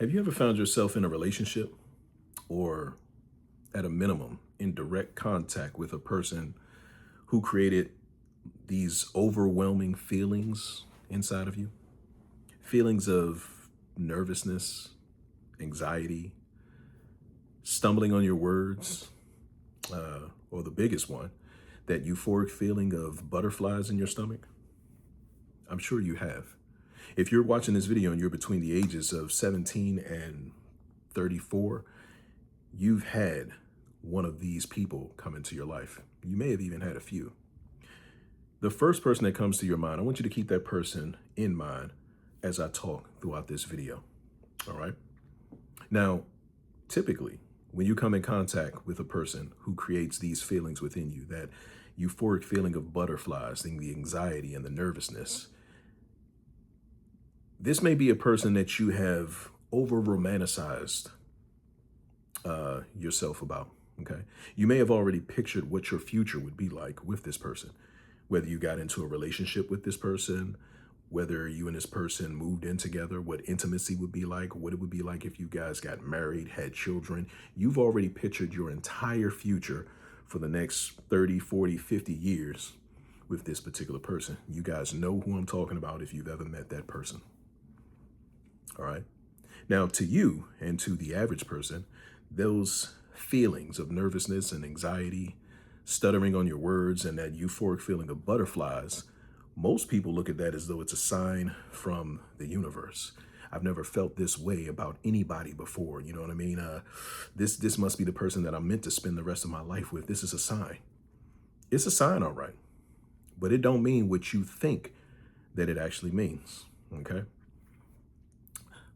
Have you ever found yourself in a relationship or, at a minimum, in direct contact with a person who created these overwhelming feelings inside of you? Feelings of nervousness, anxiety, stumbling on your words, or the biggest one, that euphoric feeling of butterflies in your stomach? I'm sure you have. If you're watching this video and you're between the ages of 17 and 34, you've had one of these people come into your life. You may have even had a few. The first person that comes to your mind, I want you to keep that person in mind as I talk throughout this video. All right. Now, typically, when you come in contact with a person who creates these feelings within you, that euphoric feeling of butterflies, the anxiety and the nervousness, this may be a person that you have over romanticized yourself about. Okay. You may have already pictured what your future would be like with this person, whether you got into a relationship with this person, whether you and this person moved in together, what intimacy would be like, what it would be like if you guys got married, had children. You've already pictured your entire future for the next 30, 40, 50 years with this particular person. You guys know who I'm talking about if you've ever met that person. All right. Now, to you and to the average person, those feelings of nervousness and anxiety, stuttering on your words, and that euphoric feeling of butterflies, most people look at that as though it's a sign from the universe. I've never felt this way about anybody before. You know what I mean? This must be the person that I'm meant to spend the rest of my life with. This is a sign. It's a sign, all right. But it don't mean what you think that it actually means. Okay.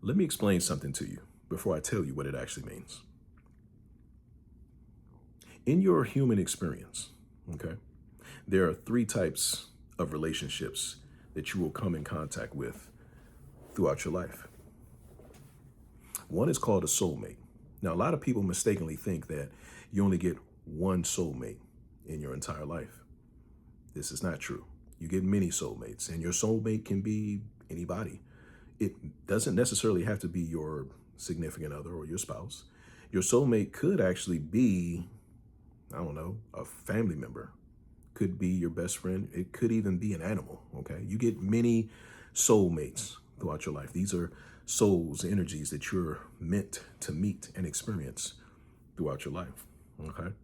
Let me explain something to you before I tell you what it actually means. In your human experience, okay, there are three types of relationships that you will come in contact with throughout your life. One is called a soulmate. Now, a lot of people mistakenly think that you only get one soulmate in your entire life. This is not true. You get many soulmates, and your soulmate can be anybody. It doesn't necessarily have to be your significant other or your spouse. Your soulmate could actually be, I don't know, a family member, could be your best friend. It could even be an animal. Okay. You get many soulmates throughout your life. These are souls, energies that you're meant to meet and experience throughout your life. Okay.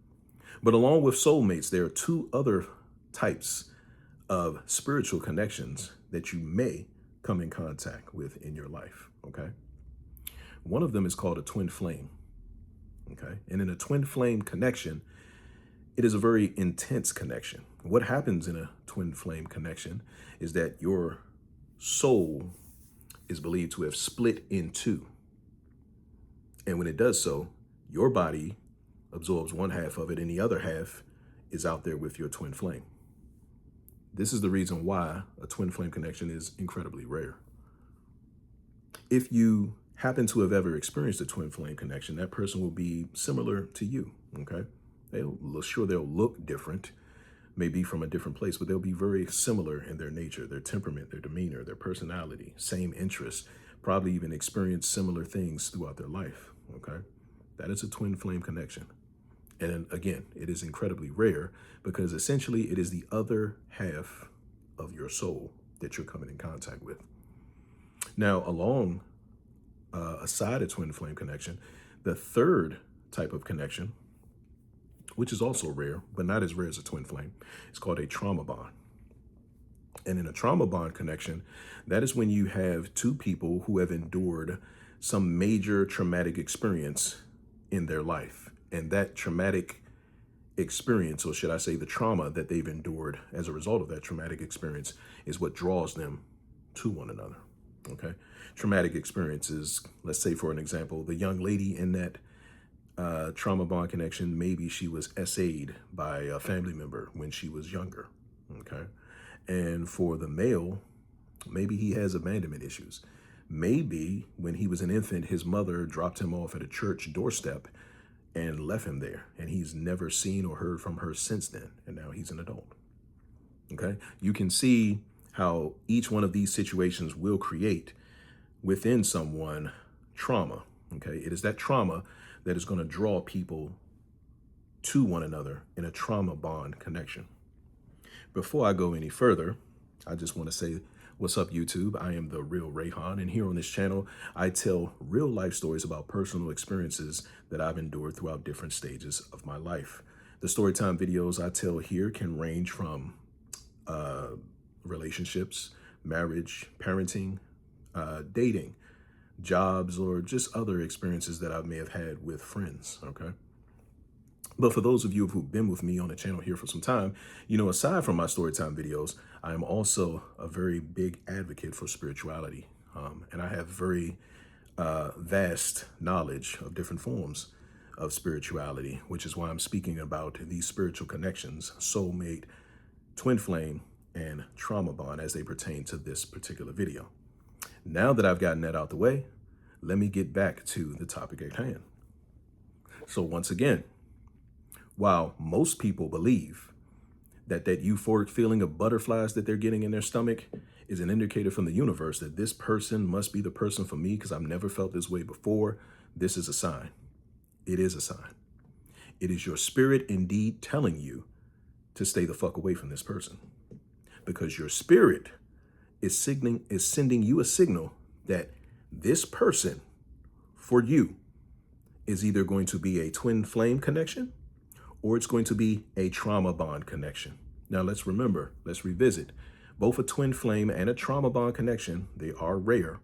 But along with soulmates, there are two other types of spiritual connections that you may come in contact with in your life. Okay. One of them is called a twin flame. Okay. And in a twin flame connection, it is a very intense connection. What happens in a twin flame connection is that your soul is believed to have split in two. And when it does so, your body absorbs one half of it and the other half is out there with your twin flame. This is the reason why a twin flame connection is incredibly rare. If you happen to have ever experienced a twin flame connection, that person will be similar to you, okay? They'll look different, maybe from a different place, but they'll be very similar in their nature, their temperament, their demeanor, their personality, same interests, probably even experience similar things throughout their life, okay? That is a twin flame connection. And again, it is incredibly rare because essentially it is the other half of your soul that you're coming in contact with. Now, aside a twin flame connection, the third type of connection, which is also rare, but not as rare as a twin flame, is called a trauma bond. And in a trauma bond connection, that is when you have two people who have endured some major traumatic experience in their life. And that traumatic experience, or should I say the trauma that they've endured as a result of that traumatic experience, is what draws them to one another. Okay. Traumatic experiences, let's say for an example, the young lady in that trauma bond connection, maybe she was SA'd by a family member when she was younger. Okay. And for the male, maybe he has abandonment issues. Maybe when he was an infant, his mother dropped him off at a church doorstep and left him there, and he's never seen or heard from her since then, and now he's an adult. Okay. You can see how each one of these situations will create within someone trauma. Okay, it is that trauma that is going to draw people to one another in a trauma bond connection. Before I go any further, I just want to say, what's up, YouTube? I am the real Rayhan, and here on this channel, I tell real life stories about personal experiences that I've endured throughout different stages of my life. The storytime videos I tell here can range from relationships, marriage, parenting, dating, jobs, or just other experiences that I may have had with friends, okay? But for those of you who've been with me on the channel here for some time, you know, aside from my storytime videos, I am also a very big advocate for spirituality. And I have very vast knowledge of different forms of spirituality, which is why I'm speaking about these spiritual connections, soulmate, twin flame, and trauma bond as they pertain to this particular video. Now that I've gotten that out the way, let me get back to the topic at hand. So once again, while most people believe that euphoric feeling of butterflies that they're getting in their stomach is an indicator from the universe that this person must be the person for me because I've never felt this way before, this is a sign. It is a sign. It is your spirit indeed telling you to stay the fuck away from this person, because your spirit is sending you a signal that this person for you is either going to be a twin flame connection or it's going to be a trauma bond connection. Now let's revisit. Both a twin flame and a trauma bond connection, they are rare,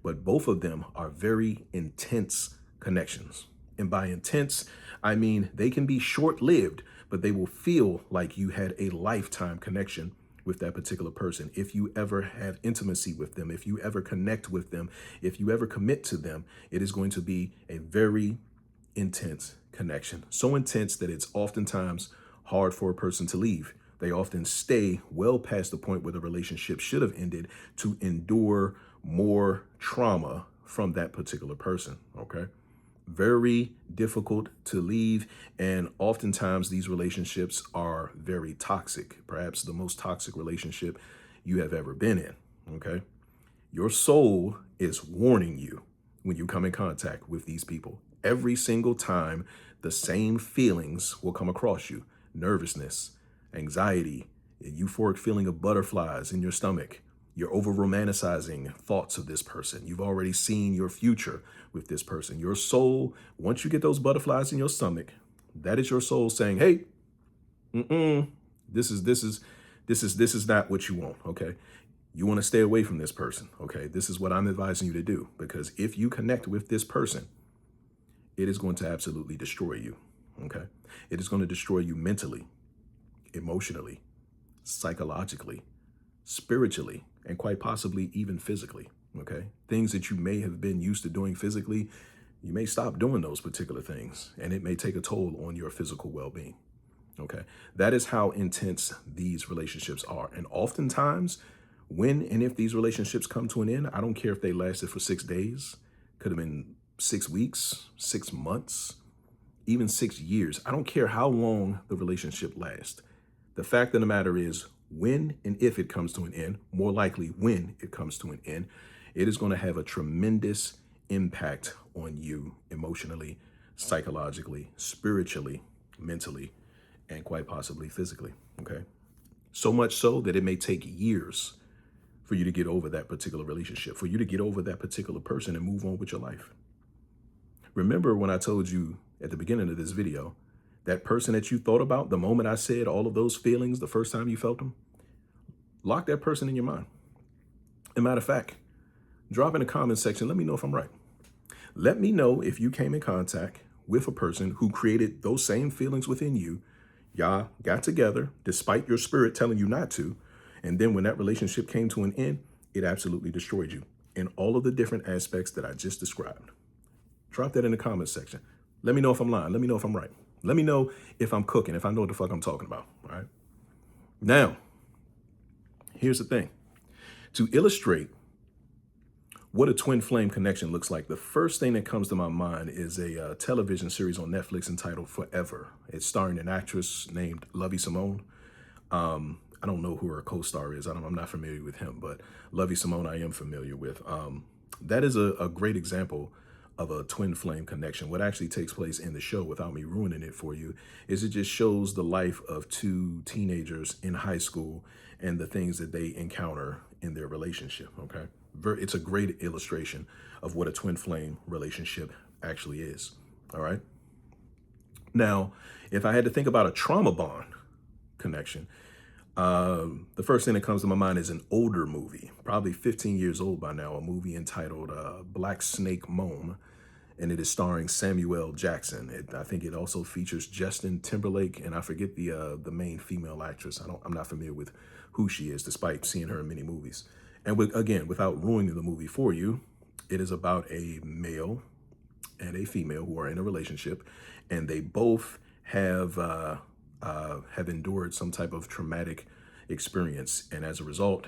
but both of them are very intense connections. And by intense, I mean they can be short-lived, but they will feel like you had a lifetime connection with that particular person. If you ever have intimacy with them, if you ever connect with them, if you ever commit to them, it is going to be a very intense connection. So intense that it's oftentimes hard for a person to leave. They often stay well past the point where the relationship should have ended to endure more trauma from that particular person, okay? Very difficult to leave, and oftentimes these relationships are very toxic, perhaps the most toxic relationship you have ever been in, okay? Your soul is warning you when you come in contact with these people. Every single time, the same feelings will come across you: nervousness, anxiety, a euphoric feeling of butterflies in your stomach. You're over-romanticizing thoughts of this person. You've already seen your future with this person. Your soul, once you get those butterflies in your stomach, that is your soul saying, hey, this is not what you want, okay? You want to stay away from this person, okay? This is what I'm advising you to do, because if you connect with this person, it is going to absolutely destroy you, okay? It is going to destroy you mentally, emotionally, psychologically, spiritually, and quite possibly even physically, okay? Things that you may have been used to doing physically, you may stop doing those particular things, and it may take a toll on your physical well-being, okay? That is how intense these relationships are. And oftentimes, when and if these relationships come to an end, I don't care if they lasted for 6 days, could have been 6 weeks, 6 months, even 6 years. I don't care how long the relationship lasts. The fact of the matter is, when and if it comes to an end, more likely when it comes to an end, it is going to have a tremendous impact on you emotionally, psychologically, spiritually, mentally, and quite possibly physically, okay? So much so that it may take years for you to get over that particular relationship, for you to get over that particular person and move on with your life. Remember when I told you at the beginning of this video, that person that you thought about the moment I said all of those feelings the first time you felt them? Lock that person in your mind. As a matter of fact, drop in the comment section, let me know if I'm right. Let me know if you came in contact with a person who created those same feelings within you. Y'all got together despite your spirit telling you not to. And then when that relationship came to an end, it absolutely destroyed you in all of the different aspects that I just described. Drop that in the comment section. Let me know if I'm lying. Let me know if I'm right. Let me know if I'm cooking, if I know what the fuck I'm talking about, all right? Now, here's the thing. To illustrate what a twin flame connection looks like, the first thing that comes to my mind is a television series on Netflix entitled Forever. It's starring an actress named Lovey Simone. I don't know who her co-star is. I'm not familiar with him, but Lovey Simone I am familiar with. That is a great example of a twin flame connection. What actually takes place in the show, without me ruining it for you, is it just shows the life of two teenagers in high school and the things that they encounter in their relationship. Okay. It's a great illustration of what a twin flame relationship actually is. All right. Now, if I had to think about a trauma bond connection, the first thing that comes to my mind is an older movie, probably 15 years old by now, a movie entitled Black Snake Moan, and it is starring Samuel Jackson. I think it also features Justin Timberlake, and I forget the main female actress. I'm not familiar with who she is, despite seeing her in many movies. And again, without ruining the movie for you, it is about a male and a female who are in a relationship, and they both have endured some type of traumatic experience, and as a result,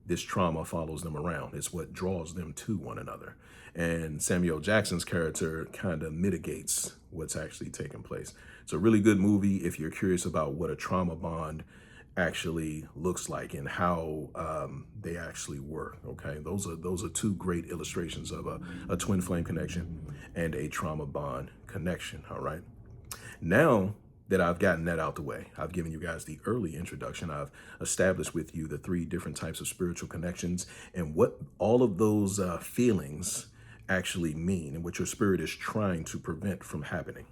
this trauma follows them around. It's what draws them to one another. And Samuel Jackson's character kind of mitigates what's actually taking place. It's a really good movie if you're curious about what a trauma bond actually looks like and how they actually work. Okay, those are two great illustrations of a twin flame connection and a trauma bond connection. All right, now that I've gotten that out the way, I've given you guys the early introduction. I've established with you the three different types of spiritual connections and what all of those feelings actually mean and what your spirit is trying to prevent from happening.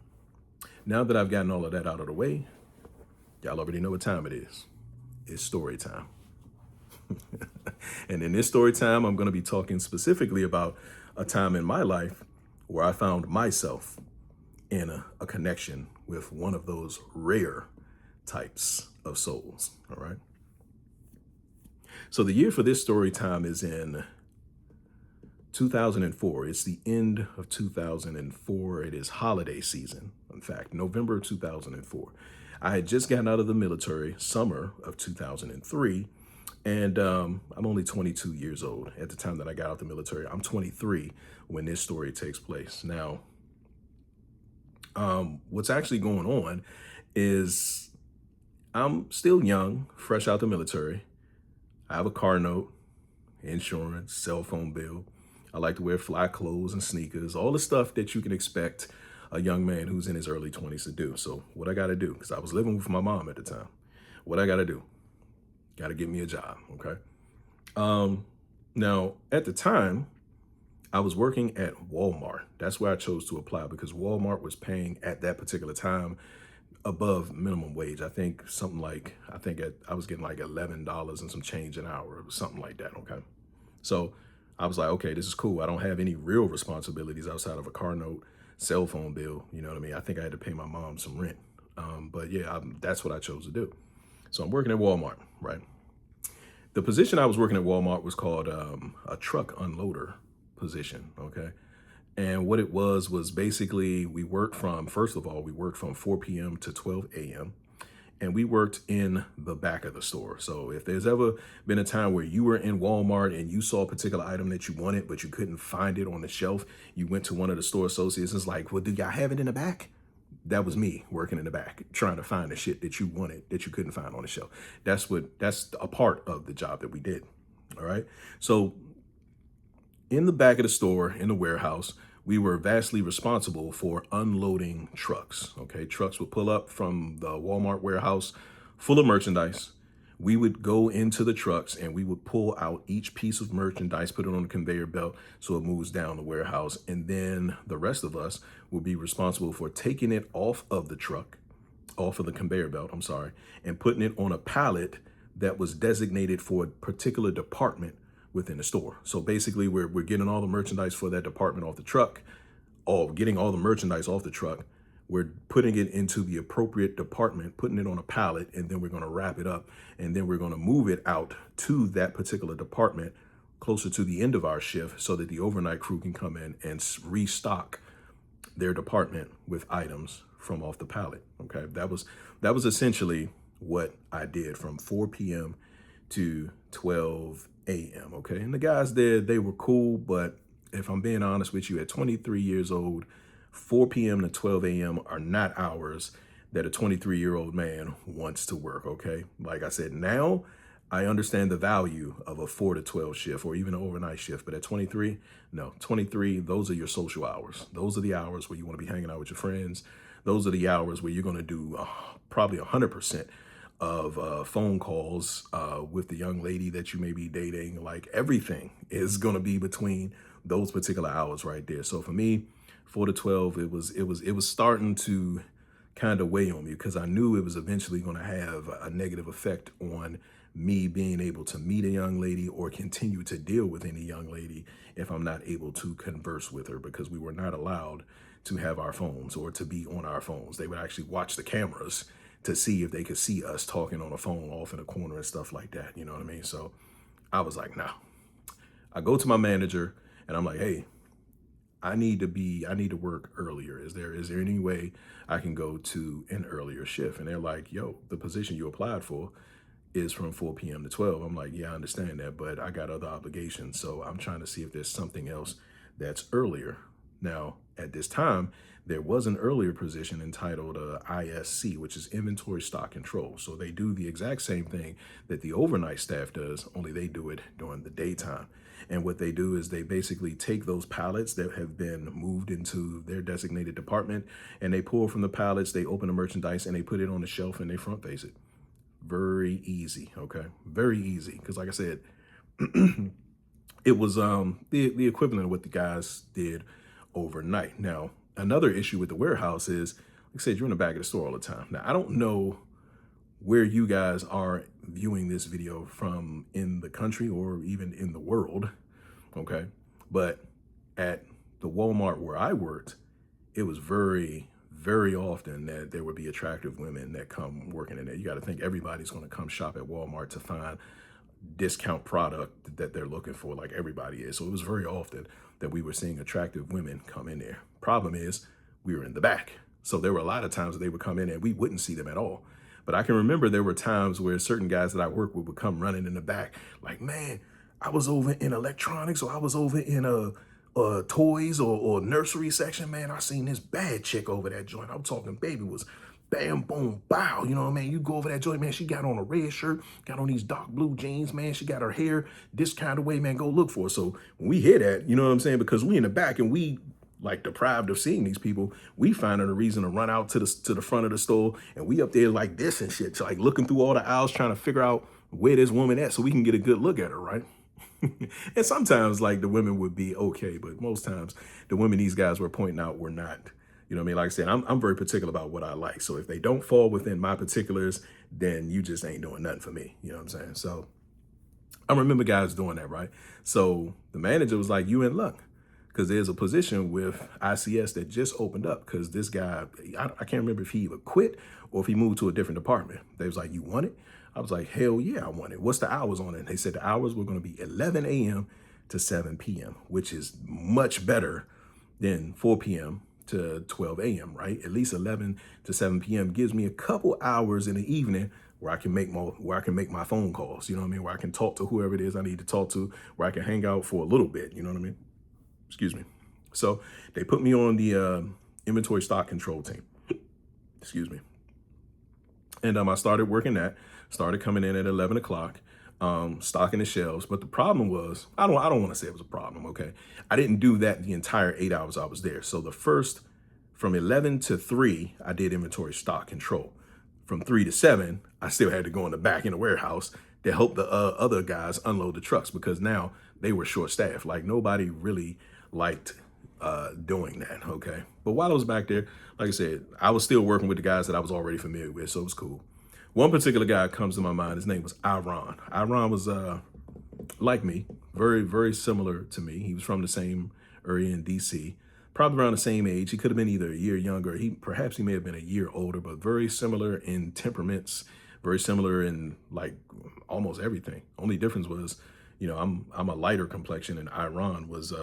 Now that I've gotten all of that out of the way, y'all already know what time it is. It's story time. And in this story time, I'm going to be talking specifically about a time in my life where I found myself in a connection with one of those rare types of souls. All right. So the year for this story time is in 2004. It's the end of 2004. It is holiday season. In fact, November 2004. I had just gotten out of the military, summer of 2003, and I'm only 22 years old at the time that I got out the military. I'm 23 when this story takes place. Now, what's actually going on is I'm still young, fresh out the military. I have a car note, insurance, cell phone bill. I like to wear fly clothes and sneakers, all the stuff that you can expect a young man who's in his early 20s to do. So what I got to do, because I was living with my mom at the time, what I got to do, got to get me a job. Okay. Now at the time, I was working at Walmart. That's where I chose to apply because Walmart was paying at that particular time above minimum wage. I think I was getting like $11 and some change an hour or something like that. Okay. So I was like, okay, this is cool. I don't have any real responsibilities outside of a car note, cell phone bill. You know what I mean? I think I had to pay my mom some rent. But yeah, that's what I chose to do. So I'm working at Walmart, right? The position I was working at Walmart was called a truck unloader position, okay? And what it was basically we worked from 4 p.m. to 12 a.m. and we worked in the back of the store. So if there's ever been a time where you were in Walmart and you saw a particular item that you wanted, but you couldn't find it on the shelf, you went to one of the store associates and it's like, well, do y'all have it in the back? That was me working in the back, trying to find the shit that you wanted that you couldn't find on the shelf. That's a part of the job that we did. All right. So in the back of the store, in the warehouse, we were vastly responsible for unloading trucks. Okay, trucks would pull up from the Walmart warehouse full of merchandise. We would go into the trucks and we would pull out each piece of merchandise, put it on the conveyor belt so it moves down the warehouse. And then the rest of us would be responsible for taking it off of the truck, off of the conveyor belt, and putting it on a pallet that was designated for a particular department within the store. So basically we're getting all the merchandise for that department off the truck, or getting all the merchandise off the truck. We're putting it into the appropriate department, putting it on a pallet, and then we're going to wrap it up. And then we're going to move it out to that particular department closer to the end of our shift so that the overnight crew can come in and restock their department with items from off the pallet. Okay. That was essentially what I did from 4 p.m. to 12 a.m. Okay. And the guys there, they were cool. But if I'm being honest with you, at 23 years old, 4 p.m. to 12 a.m. are not hours that a 23-year-old man wants to work. Okay. Like I said, now I understand the value of a 4 to 12 shift or even an overnight shift. But at 23, no, 23, those are your social hours. Those are the hours where you want to be hanging out with your friends. Those are the hours where you're going to do probably 100% of phone calls with the young lady that you may be dating. Like everything is going to be between those particular hours right there. So for me, 4 to 12, it was starting to kind of weigh on me because I knew it was eventually going to have a negative effect on me being able to meet a young lady or continue to deal with any young lady if I'm not able to converse with her, because we were not allowed to have our phones or to be on our phones. They would actually watch the cameras to see if they could see us talking on a phone off in a corner and stuff like that. You know what I mean? So I was like, nah. I go to my manager and I'm like, hey, I need to work earlier. Is there any way I can go to an earlier shift? And they're like, yo, the position you applied for is from 4 p.m. to 12. I'm like, yeah, I understand that, but I got other obligations. So I'm trying to see if there's something else that's earlier. Now, at this time, there was an earlier position entitled ISC, which is Inventory Stock Control. So they do the exact same thing that the overnight staff does, only they do it during the daytime. And what they do is they basically take those pallets that have been moved into their designated department and they pull from the pallets, they open the merchandise and they put it on the shelf and they front face it. Very easy, okay? Very easy. Because like I said, it was the equivalent of what the guys did overnight. Now, another issue with the warehouse is, like I said, you're in the back of the store all the time. Now, I don't know where you guys are viewing this video from in the country or even in the world, okay? But at the Walmart where I worked, it was very, very often that there would be attractive women that come working in there. You got to think everybody's going to come shop at Walmart to find discount product that they're looking for, like everybody is. So it was very often that we were seeing attractive women come in there. Problem is, we were in the back. So there were a lot of times that they would come in and we wouldn't see them at all. But I can remember there were times where certain guys that I worked with would come running in the back, like, man, I was over in electronics or I was over in toys or nursery section, man. I seen this bad chick over that joint. I'm talking baby was bam, boom, bow. You know what I mean? You go over that joint, man. She got on a red shirt, got on these dark blue jeans, man. She got her hair this kind of way, man. Go look for her. So when we hear that, you know what I'm saying? Because we in the back and we like deprived of seeing these people, we finding a reason to run out to the front of the store and we up there like this and shit, like looking through all the aisles trying to figure out where this woman at so we can get a good look at her, right? And sometimes like the women would be okay, but most times the women these guys were pointing out were not. You know what I mean? Like I said, I'm very particular about what I like. So if they don't fall within my particulars, then you just ain't doing nothing for me. You know what I'm saying? So I remember guys doing that, right? So the manager was like, you in luck. Because there's a position with ICS that just opened up because this guy, I can't remember if he either quit or if he moved to a different department. They was like, you want it? I was like, hell yeah, I want it. What's the hours on it? And they said the hours were going to be 11 a.m. to 7 p.m., which is much better than 4 p.m. to 12 a.m., right? At least 11 to 7 p.m. gives me a couple hours in the evening where I can make my phone calls, you know what I mean? Where I can talk to whoever it is I need to talk to, where I can hang out for a little bit, you know what I mean? Excuse me. So they put me on the inventory stock control team. Excuse me. And I started working started coming in at 11 o'clock, stocking the shelves. But the problem was, I don't want to say it was a problem, okay? I didn't do that the entire 8 hours I was there. So from 11 to 3, I did inventory stock control. From 3 to 7, I still had to go in the back in the warehouse to help the other guys unload the trucks because now they were short staffed. Like nobody really liked doing that, okay? But while I was back there, like I said, I was still working with the guys that I was already familiar with, so it was cool. One particular guy comes to my mind. His name was Iron. Iron was like me, very, very similar to me. He was from the same area in DC, probably around the same age. He could have been either a year younger. Perhaps he may have been a year older, but very similar in temperaments, very similar in like almost everything. Only difference was, you know, I'm a lighter complexion and Iron was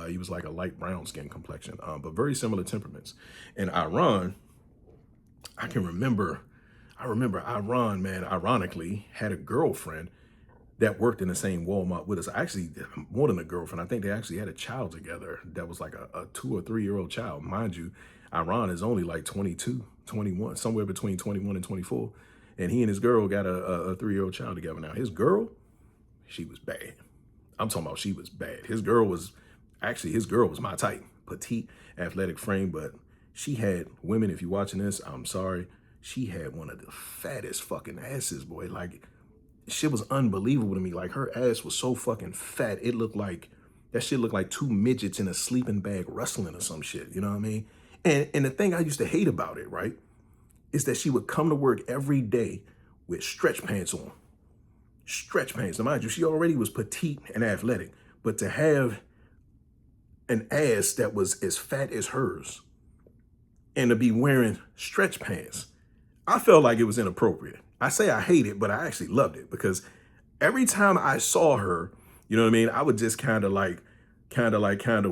he was like a light brown skin complexion, but very similar temperaments. And Iron, I remember Iran, man, ironically, had a girlfriend that worked in the same Walmart with us. Actually, more than a girlfriend. I think they actually had a child together that was like a 2 or 3 year old child. Mind you, Iran is only like 22, 21, somewhere between 21 and 24. And he and his girl got a 3-year-old child together now. His girl, she was bad. I'm talking about she was bad. His girl was my type. Petite, athletic frame, but she had women, if you're watching this, I'm sorry. She had one of the fattest fucking asses, boy. Like, shit was unbelievable to me. Like, her ass was so fucking fat. That shit looked like two midgets in a sleeping bag wrestling or some shit. You know what I mean? And the thing I used to hate about it, right, is that she would come to work every day with stretch pants on. Stretch pants. Now, mind you, she already was petite and athletic, but to have an ass that was as fat as hers and to be wearing stretch pants, I felt like it was inappropriate. I say I hate it, but I actually loved it because every time I saw her, you know what I mean, I would just kind of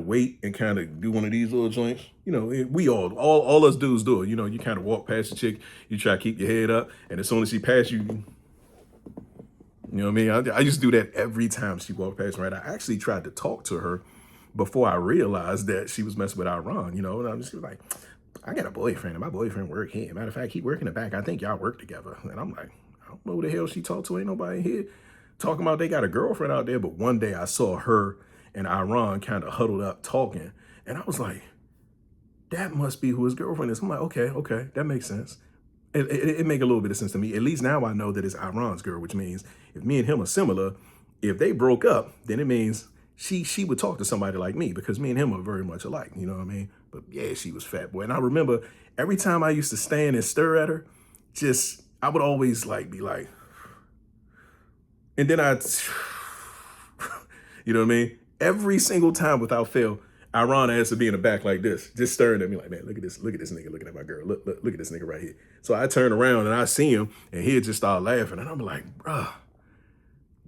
wait and kind of do one of these little joints. You know, we all us dudes do it. You know, you kind of walk past the chick, you try to keep your head up, and as soon as she passes you, you know what I mean? I used to do that every time she walked past me, right? I actually tried to talk to her before I realized that she was messing with Iran, you know, and I'm just like, I got a boyfriend and my boyfriend work here. Matter of fact, he work in the back. I think y'all work together. And I'm like, I don't know who the hell she talked to. Ain't nobody here talking about they got a girlfriend out there. But one day I saw her and Iran kind of huddled up talking. And I was like, that must be who his girlfriend is. I'm like, okay, that makes sense. It make a little bit of sense to me. At least now I know that it's Iran's girl, which means if me and him are similar, if they broke up, then it means she would talk to somebody like me because me and him are very much alike. You know what I mean? But yeah, she was fat, boy. And I remember every time I used to stand and stare at her, I would always be like, and then you know what I mean? Every single time without fail, Iran has to be in the back like this, just staring at me like, man, look at this nigga looking at my girl. Look at this nigga right here. So I turn around and I see him and he'd just start laughing. And I'm like, bruh,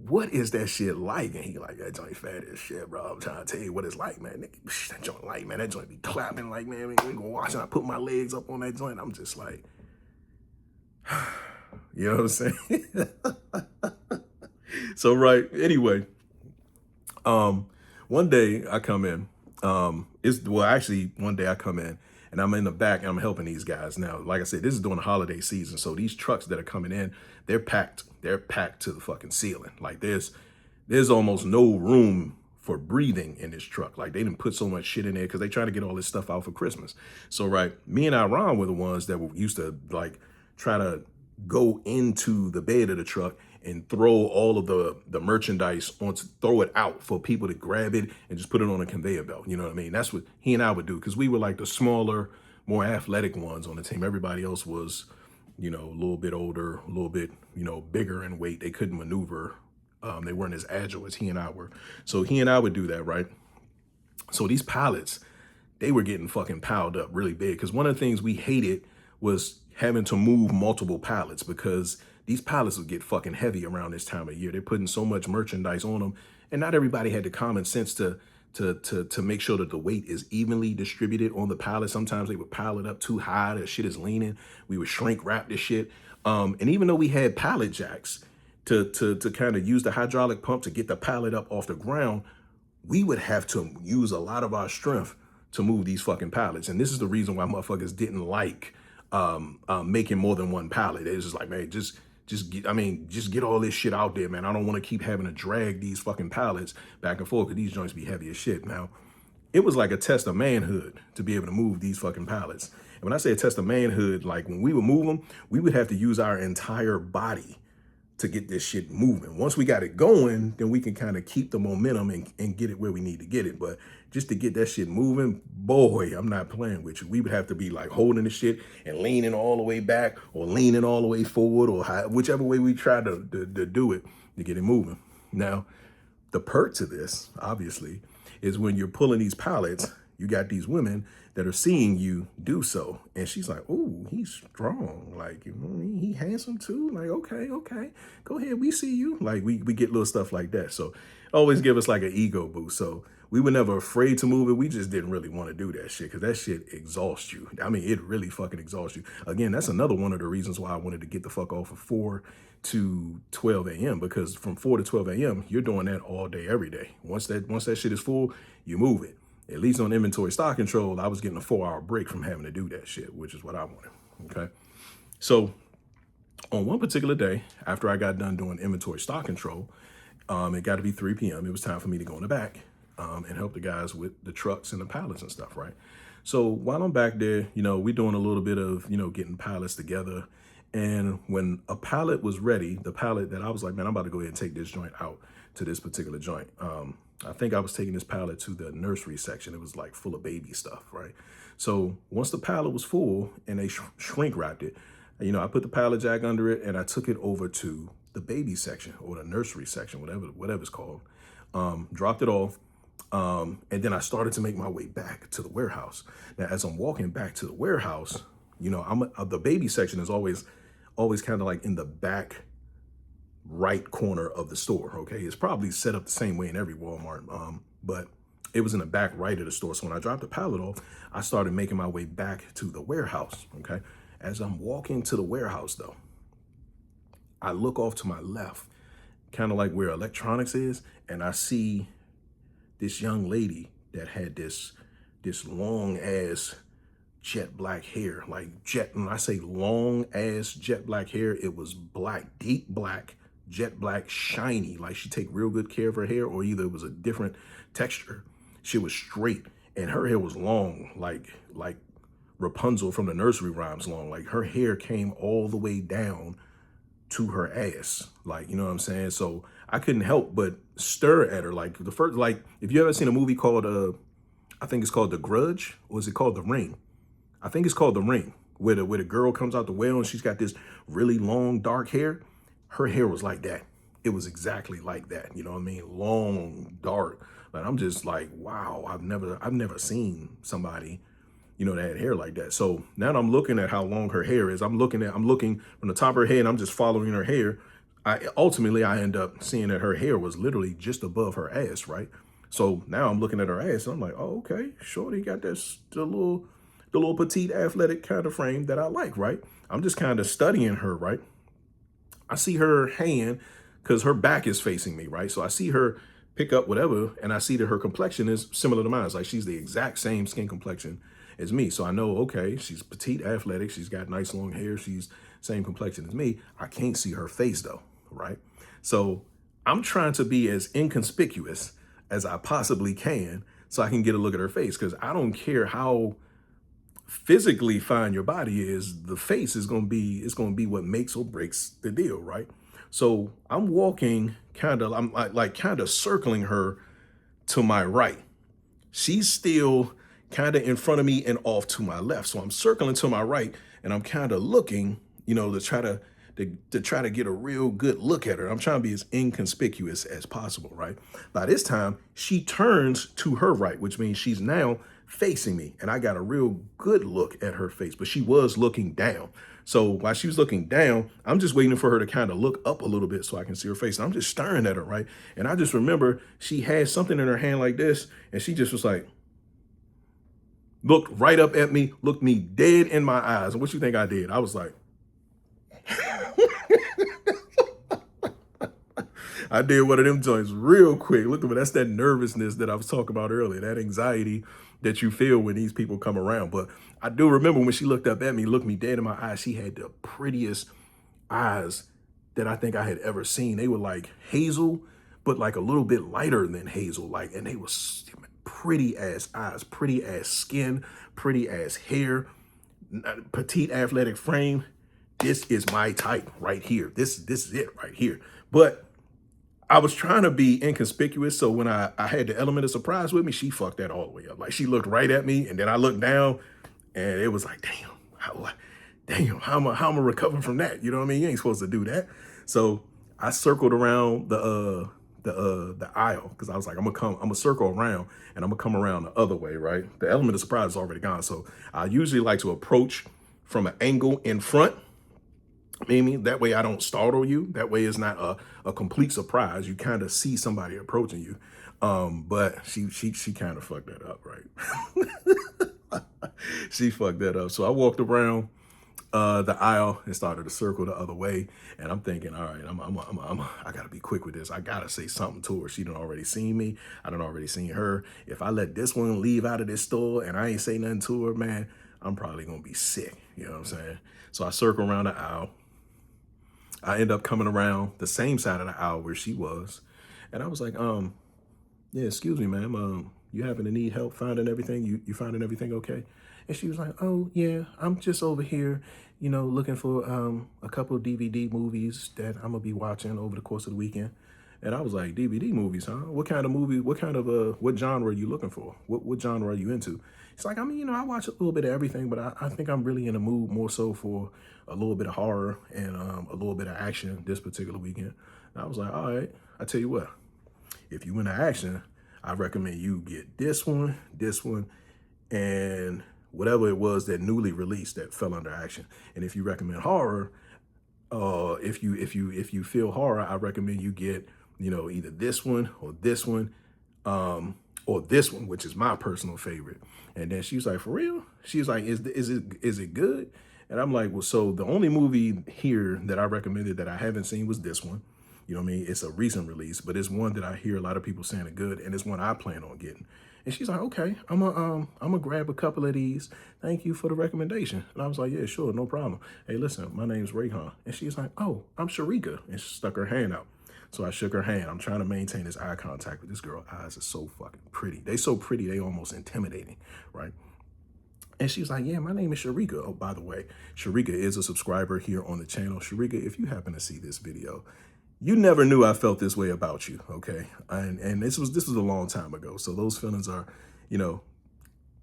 what is that shit like? And he like, that joint fat as shit, bro. I'm trying to tell you what it's like, man. Nigga, that joint like, man, that joint be clapping like, man, we gonna watch and I put my legs up on that joint. I'm just like, you know what I'm saying? So, right, anyway, one day I come in, one day I come in and I'm in the back and I'm helping these guys. Now, like I said, this is during the holiday season. So these trucks that are coming in, they're packed to the fucking ceiling. Like there's almost no room for breathing in this truck. Like they didn't put so much shit in there because they trying to get all this stuff out for Christmas. So right, me and Iran were the ones that used to try to go into the bed of the truck and throw all of the merchandise throw it out for people to grab it and just put it on a conveyor belt. You know what I mean? That's what he and I would do because we were like the smaller, more athletic ones on the team. Everybody else was, you know, a little bit older, a little bit, you know, bigger in weight. They couldn't maneuver. They weren't as agile as he and I were. So he and I would do that, right? So these pallets, they were getting fucking piled up really big because one of the things we hated was having to move multiple pallets because these pallets would get fucking heavy around this time of year. They're putting so much merchandise on them, and not everybody had the common sense to make sure that the weight is evenly distributed on the pallet. Sometimes they would pile it up too high. The shit is leaning. We would shrink wrap this shit. And even though we had pallet jacks to kind of use the hydraulic pump to get the pallet up off the ground, we would have to use a lot of our strength to move these fucking pallets. And this is the reason why motherfuckers didn't like making more than one pallet. It's just like, man, just get all this shit out there, man. I don't want to keep having to drag these fucking pallets back and forth because these joints be heavy as shit. Now, it was like a test of manhood to be able to move these fucking pallets. And when I say a test of manhood, like when we would move them, we would have to use our entire body to get this shit moving. Once we got it going, then we can kind of keep the momentum and get it where we need to get it. But just to get that shit moving, boy, I'm not playing with you. We would have to be like holding the shit and leaning all the way back or leaning all the way forward or whichever way we try to do it to get it moving. Now, the perk to this, obviously, is when you're pulling these pallets, you got these women that are seeing you do so. And she's like, oh, he's strong. Like, you know, he handsome too. Like, okay, go ahead. We see you. Like we get little stuff like that. So always give us like an ego boost. So we were never afraid to move it. We just didn't really want to do that shit because that shit exhausts you. I mean, it really fucking exhausts you. Again, that's another one of the reasons why I wanted to get the fuck off of 4 to 12 a.m. because from 4 to 12 a.m., you're doing that all day, every day. Once that shit is full, you move it. At least on inventory stock control, I was getting a 4-hour break from having to do that shit, which is what I wanted, okay? So On one particular day, after I got done doing inventory stock control, it got to be 3 p.m. It was time for me to go in the back and help the guys with the trucks and the pallets and stuff, right? So while I'm back there, we're doing a little bit of, getting pallets together. And when a pallet was ready, the pallet that I was like, man, I'm about to go ahead and take this joint out to this particular joint. I think I was taking this pallet to the nursery section. It was like full of baby stuff, right? So once the pallet was full and they shrink wrapped it, I put the pallet jack under it and I took it over to the baby section or the nursery section, whatever it's called. Dropped it off. And then I started to make my way back to the warehouse. Now, as I'm walking back to the warehouse, the baby section is always kind of like in the back right corner of the store. Okay, it's probably set up the same way in every Walmart, but it was in the back right of the store. So when I dropped the pallet off, I started making my way back to the warehouse. Okay, as I'm walking to the warehouse, though, I look off to my left, kind of like where electronics is, and I see this young lady that had this long ass jet black hair, like jet. When I say long ass jet black hair, it was black, deep black, jet black, shiny. Like she take real good care of her hair, or either it was a different texture. She was straight, and her hair was long, like Rapunzel from the nursery rhymes long. Like her hair came all the way down to her ass, like, you know what I'm saying? So I couldn't help but stare at her. Like the first, like if you ever seen a movie called I think it's called The Grudge, or is it called The Ring? I think it's called The Ring, where the girl comes out the well and she's got this really long dark hair. Her hair was like that. It was exactly like that. You know what I mean? Long, dark. Like I'm just like, wow, I've never seen somebody, that had hair like that. So now I'm looking at how long her hair is. I'm looking from the top of her head and I'm just following her hair. Ultimately I end up seeing that her hair was literally just above her ass, right? So now I'm looking at her ass and I'm like, oh, okay, shorty got the little petite athletic kind of frame that I like, right? I'm just kind of studying her, right? I see her hand because her back is facing me, right? So I see her pick up whatever, and I see that her complexion is similar to mine. It's like she's the exact same skin complexion as me. So I know, okay, she's petite, athletic. She's got nice long hair. She's same complexion as me. I can't see her face though, right? So I'm trying to be as inconspicuous as I possibly can so I can get a look at her face, because I don't care how physically fine your body is, the face is going to be what makes or breaks the deal, right? So I'm walking I'm like kind of circling her to my right. She's still kind of in front of me and off to my left. So I'm circling to my right and I'm kind of looking, to try to get a real good look at her. I'm trying to be as inconspicuous as possible, right? By this time, she turns to her right, which means she's now facing me, and I got a real good look at her face, but she was looking down. So while she was looking down, I'm just waiting for her to kind of look up a little bit so I can see her face. And I'm just staring at her, right? And I just remember she had something in her hand like this, and she just was like, looked right up at me, looked me dead in my eyes. And what you think I did? I was like, I did one of them joints real quick. Look at me. That's that nervousness that I was talking about earlier, that anxiety that you feel when these people come around. But I do remember when she looked up at me, looked me dead in my eyes, she had the prettiest eyes that I think I had ever seen. They were like hazel, but like a little bit lighter than hazel. Like, and they were pretty ass eyes, pretty ass skin, pretty ass hair, petite athletic frame. This is my type right here. This is it right here. But I was trying to be inconspicuous, so when I had the element of surprise with me, she fucked that all the way up. Like she looked right at me, and then I looked down, and it was like, how am I recovering from that? You know what I mean? You ain't supposed to do that. So I circled around the aisle because I was like, I'm gonna circle around, and I'm gonna come around the other way, right? The element of surprise is already gone, so I usually like to approach from an angle in front. Amy, that way I don't startle you. That way it's not a complete surprise. You kind of see somebody approaching you. But she kind of fucked that up, right? She fucked that up. So I walked around the aisle and started to circle the other way. And I'm thinking, all right, I gotta be quick with this. I gotta say something to her. She done already seen me. I done already seen her. If I let this one leave out of this store and I ain't say nothing to her, man, I'm probably gonna be sick. You know what I'm saying? So I circle around the aisle. I end up coming around the same side of the aisle where she was. And I was like, yeah, excuse me, ma'am. You happen to need help finding everything? You finding everything okay? And she was like, oh yeah, I'm just over here, looking for a couple of DVD movies that I'm gonna be watching over the course of the weekend. And I was like, DVD movies, huh? What kind of movie? What kind of what genre are you looking for? What genre are you into? It's like, I mean, I watch a little bit of everything, but I think I'm really in a mood more so for a little bit of horror and a little bit of action this particular weekend. And I was like, all right, I tell you what, if you into action, I recommend you get this one, and whatever it was that newly released that fell under action. And if you recommend horror, if you feel horror, I recommend you get either this one or this one, which is my personal favorite. And then she was like, for real? She was like, is it good? And I'm like, well, so the only movie here that I recommended that I haven't seen was this one. You know what I mean? It's a recent release, but it's one that I hear a lot of people saying are good, and it's one I plan on getting. And she's like, okay, I'm gonna grab a couple of these. Thank you for the recommendation. And I was like, yeah, sure, no problem. Hey, listen, my name's Rayhan. And she's like, oh, I'm Sharika. And she stuck her hand out. So I shook her hand. I'm trying to maintain this eye contact with this girl. Eyes are so fucking pretty. They so pretty, they almost intimidating, right? And she's like, yeah, my name is Sharika. Oh, by the way, Sharika is a subscriber here on the channel. Sharika, if you happen to see this video, you never knew I felt this way about you, okay? And this was a long time ago, so those feelings are,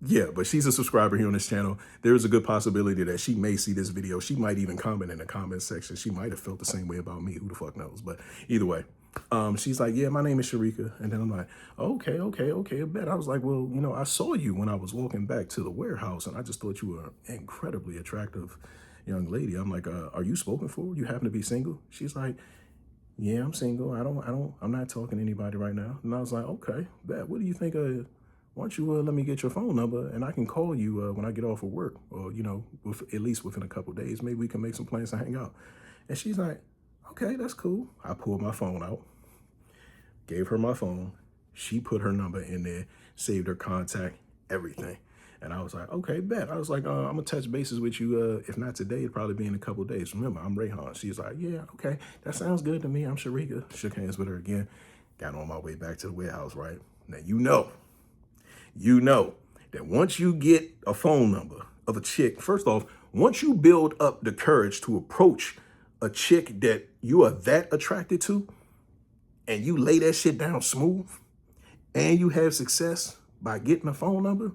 yeah, but she's a subscriber here on this channel. There is a good possibility that she may see this video. She might even comment in the comment section. She might have felt the same way about me. Who the fuck knows? But either way, she's like, yeah, my name is Sharika. And then I'm like, okay, I bet. I was like, well, I saw you when I was walking back to the warehouse, and I just thought you were an incredibly attractive young lady. I'm like, are you spoken for? You happen to be single? She's like, yeah, I'm single. I'm not talking to anybody right now. And I was like, okay, bet. What do you think? Why don't you let me get your phone number and I can call you when I get off of work, or, at least within a couple of days, maybe we can make some plans to hang out. And she's like, okay, that's cool. I pulled my phone out, gave her my phone. She put her number in there, saved her contact, everything. And I was like, okay, bet. I was like, I'm gonna touch bases with you. If not today, it'll probably be in a couple of days. Remember, I'm Rayhan. She's like, yeah, okay, that sounds good to me. I'm Sharika. Shook hands with her again. Got on my way back to the warehouse, right? Now, you know that once you get a phone number of a chick, first off, once you build up the courage to approach a chick that you are that attracted to, and you lay that shit down smooth, and you have success by getting a phone number,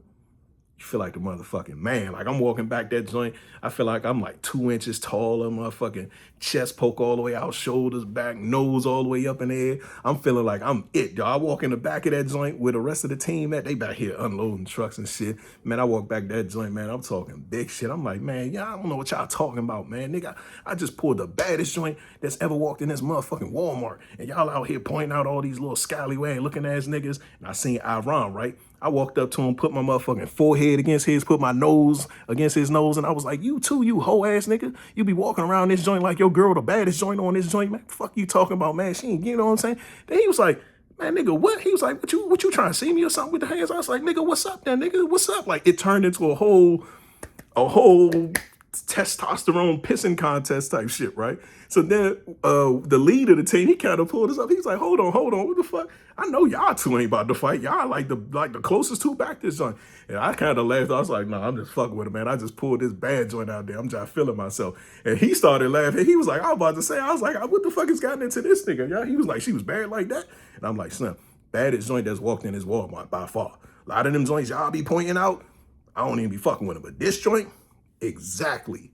you feel like the motherfucking man. Like I'm walking back that joint, I feel like I'm like 2 inches taller, motherfucking chest poke all the way out, shoulders back, nose all the way up in the air. I'm feeling like I'm it, y'all. I walk in the back of that joint with the rest of the team at, they back here unloading trucks and shit. Man, I walk back that joint, man, I'm talking big shit. I'm like, man, y'all don't know what y'all talking about, man. Nigga, I just pulled the baddest joint that's ever walked in this motherfucking Walmart. And y'all out here pointing out all these little scallywag looking ass niggas. And I seen Iran, right? I walked up to him, put my motherfucking forehead against his, put my nose against his nose, and I was like, you too, you hoe ass nigga. You be walking around this joint like your girl the baddest joint on this joint, man. Fuck you talking about, man. She ain't, you know what I'm saying? Then he was like, man, nigga, what? He was like, what you trying to see me or something with the hands? I was like, nigga, what's up then, nigga? What's up? Like, it turned into a whole testosterone pissing contest type shit, right? So then the lead of the team, he kind of pulled us up. He was like, hold on, what the fuck? I know y'all two ain't about to fight. Y'all like the closest two back this joint. And I kind of laughed. I was like, nah, I'm just fucking with him, man. I just pulled this bad joint out there. I'm just feeling myself. And he started laughing. He was like, I was about to say, I was like, what the fuck has gotten into this nigga? Yeah, he was like, she was bad like that? And I'm like, son, baddest joint that's walked in is Walmart by far. A lot of them joints y'all be pointing out, I don't even be fucking with them. But this joint, exactly.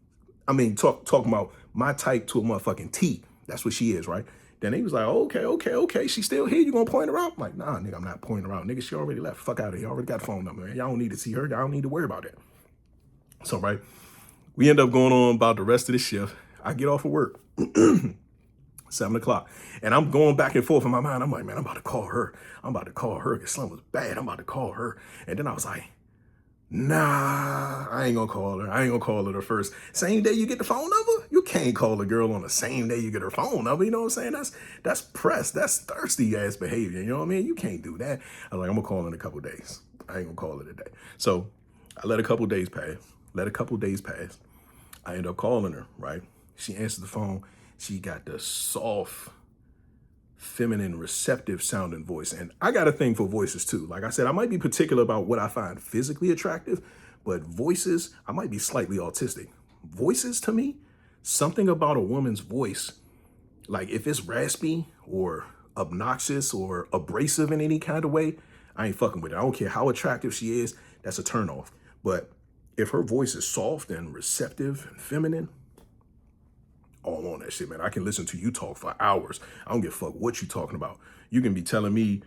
I mean, talking about my type to a motherfucking T. That's what she is, right? Then he was like, okay. She's still here. You gonna point her out? I'm like, nah, nigga, I'm not pointing her out. Nigga, she already left. Fuck out of here. Already got a phone number, man. Y'all don't need to see her. Y'all don't need to worry about that. So, right, we end up going on about the rest of the shift. I get off of work, 7 o'clock. And I'm going back and forth in my mind. I'm like, man, I'm about to call her. Because something was bad. I'm about to call her. And then I was like, nah, I ain't gonna call her. I ain't gonna call her the first. Same day you get the phone number? You can't call a girl on the same day you get her phone number. You know what I'm saying? That's press. That's thirsty ass behavior. You know what I mean? You can't do that. I was like, I'm gonna call her in a couple days. I ain't gonna call her today. So I let a couple days pass. I end up calling her, right? She answered the phone. She got the soft, feminine, receptive sounding voice. And I got a thing for voices too. Like I said, I might be particular about what I find physically attractive, but voices, I might be slightly autistic. Voices to me, something about a woman's voice, like if it's raspy or obnoxious or abrasive in any kind of way, I ain't fucking with it. I don't care how attractive she is, that's a turn off. But if her voice is soft and receptive and feminine, all on that shit, man. I can listen to you talk for hours. I don't give a fuck what you talking about. You can be telling me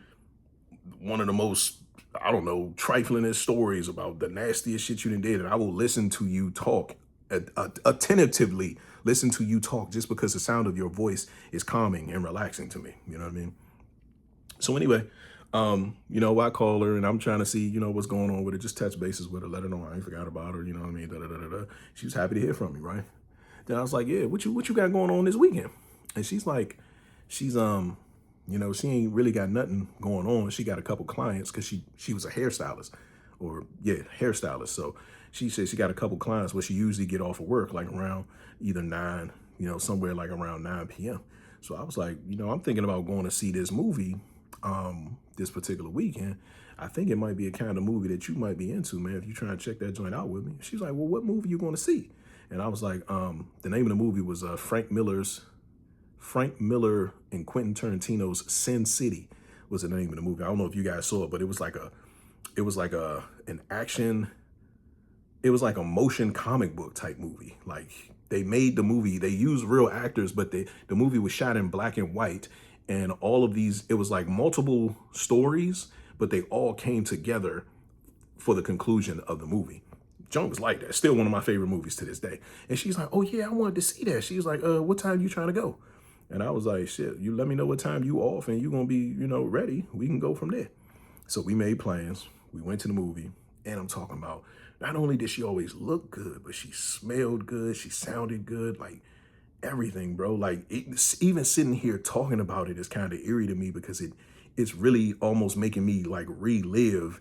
one of the most, I don't know, triflingest stories about the nastiest shit you done did, and I will listen to you talk, attentively listen to you talk, just because the sound of your voice is calming and relaxing to me. You know what I mean? So anyway, I call her and I'm trying to see, what's going on with her, just touch bases with her, let her know I ain't forgot about her, you know what I mean? Da, da, da, da, da. She was happy to hear from me, right? Then I was like, yeah, what you got going on this weekend? And she's like, she ain't really got nothing going on. She got a couple clients because she was a hairstylist, hairstylist. So she said she got a couple clients where she usually get off of work like around either 9, somewhere like around 9 p.m. So I was like, I'm thinking about going to see this movie this particular weekend. I think it might be a kind of movie that you might be into, man, if you try to check that joint out with me. She's like, well, what movie you going to see? And I was like, the name of the movie was Frank Miller and Quentin Tarantino's Sin City was the name of the movie. I don't know if you guys saw it, but it was like an action, it was like a motion comic book type movie. Like they made the movie, they used real actors, but the movie was shot in black and white. And all of these, it was like multiple stories, but they all came together for the conclusion of the movie. Joan was like that. Still one of my favorite movies to this day. And she's like, oh yeah, I wanted to see that. She was like, what time you trying to go? And I was like, shit, you let me know what time you off and you gonna be, ready. We can go from there. So we made plans. We went to the movie, and I'm talking about, not only did she always look good, but she smelled good. She sounded good. Like everything, bro. Like even sitting here talking about it is kind of eerie to me because it's really almost making me like relive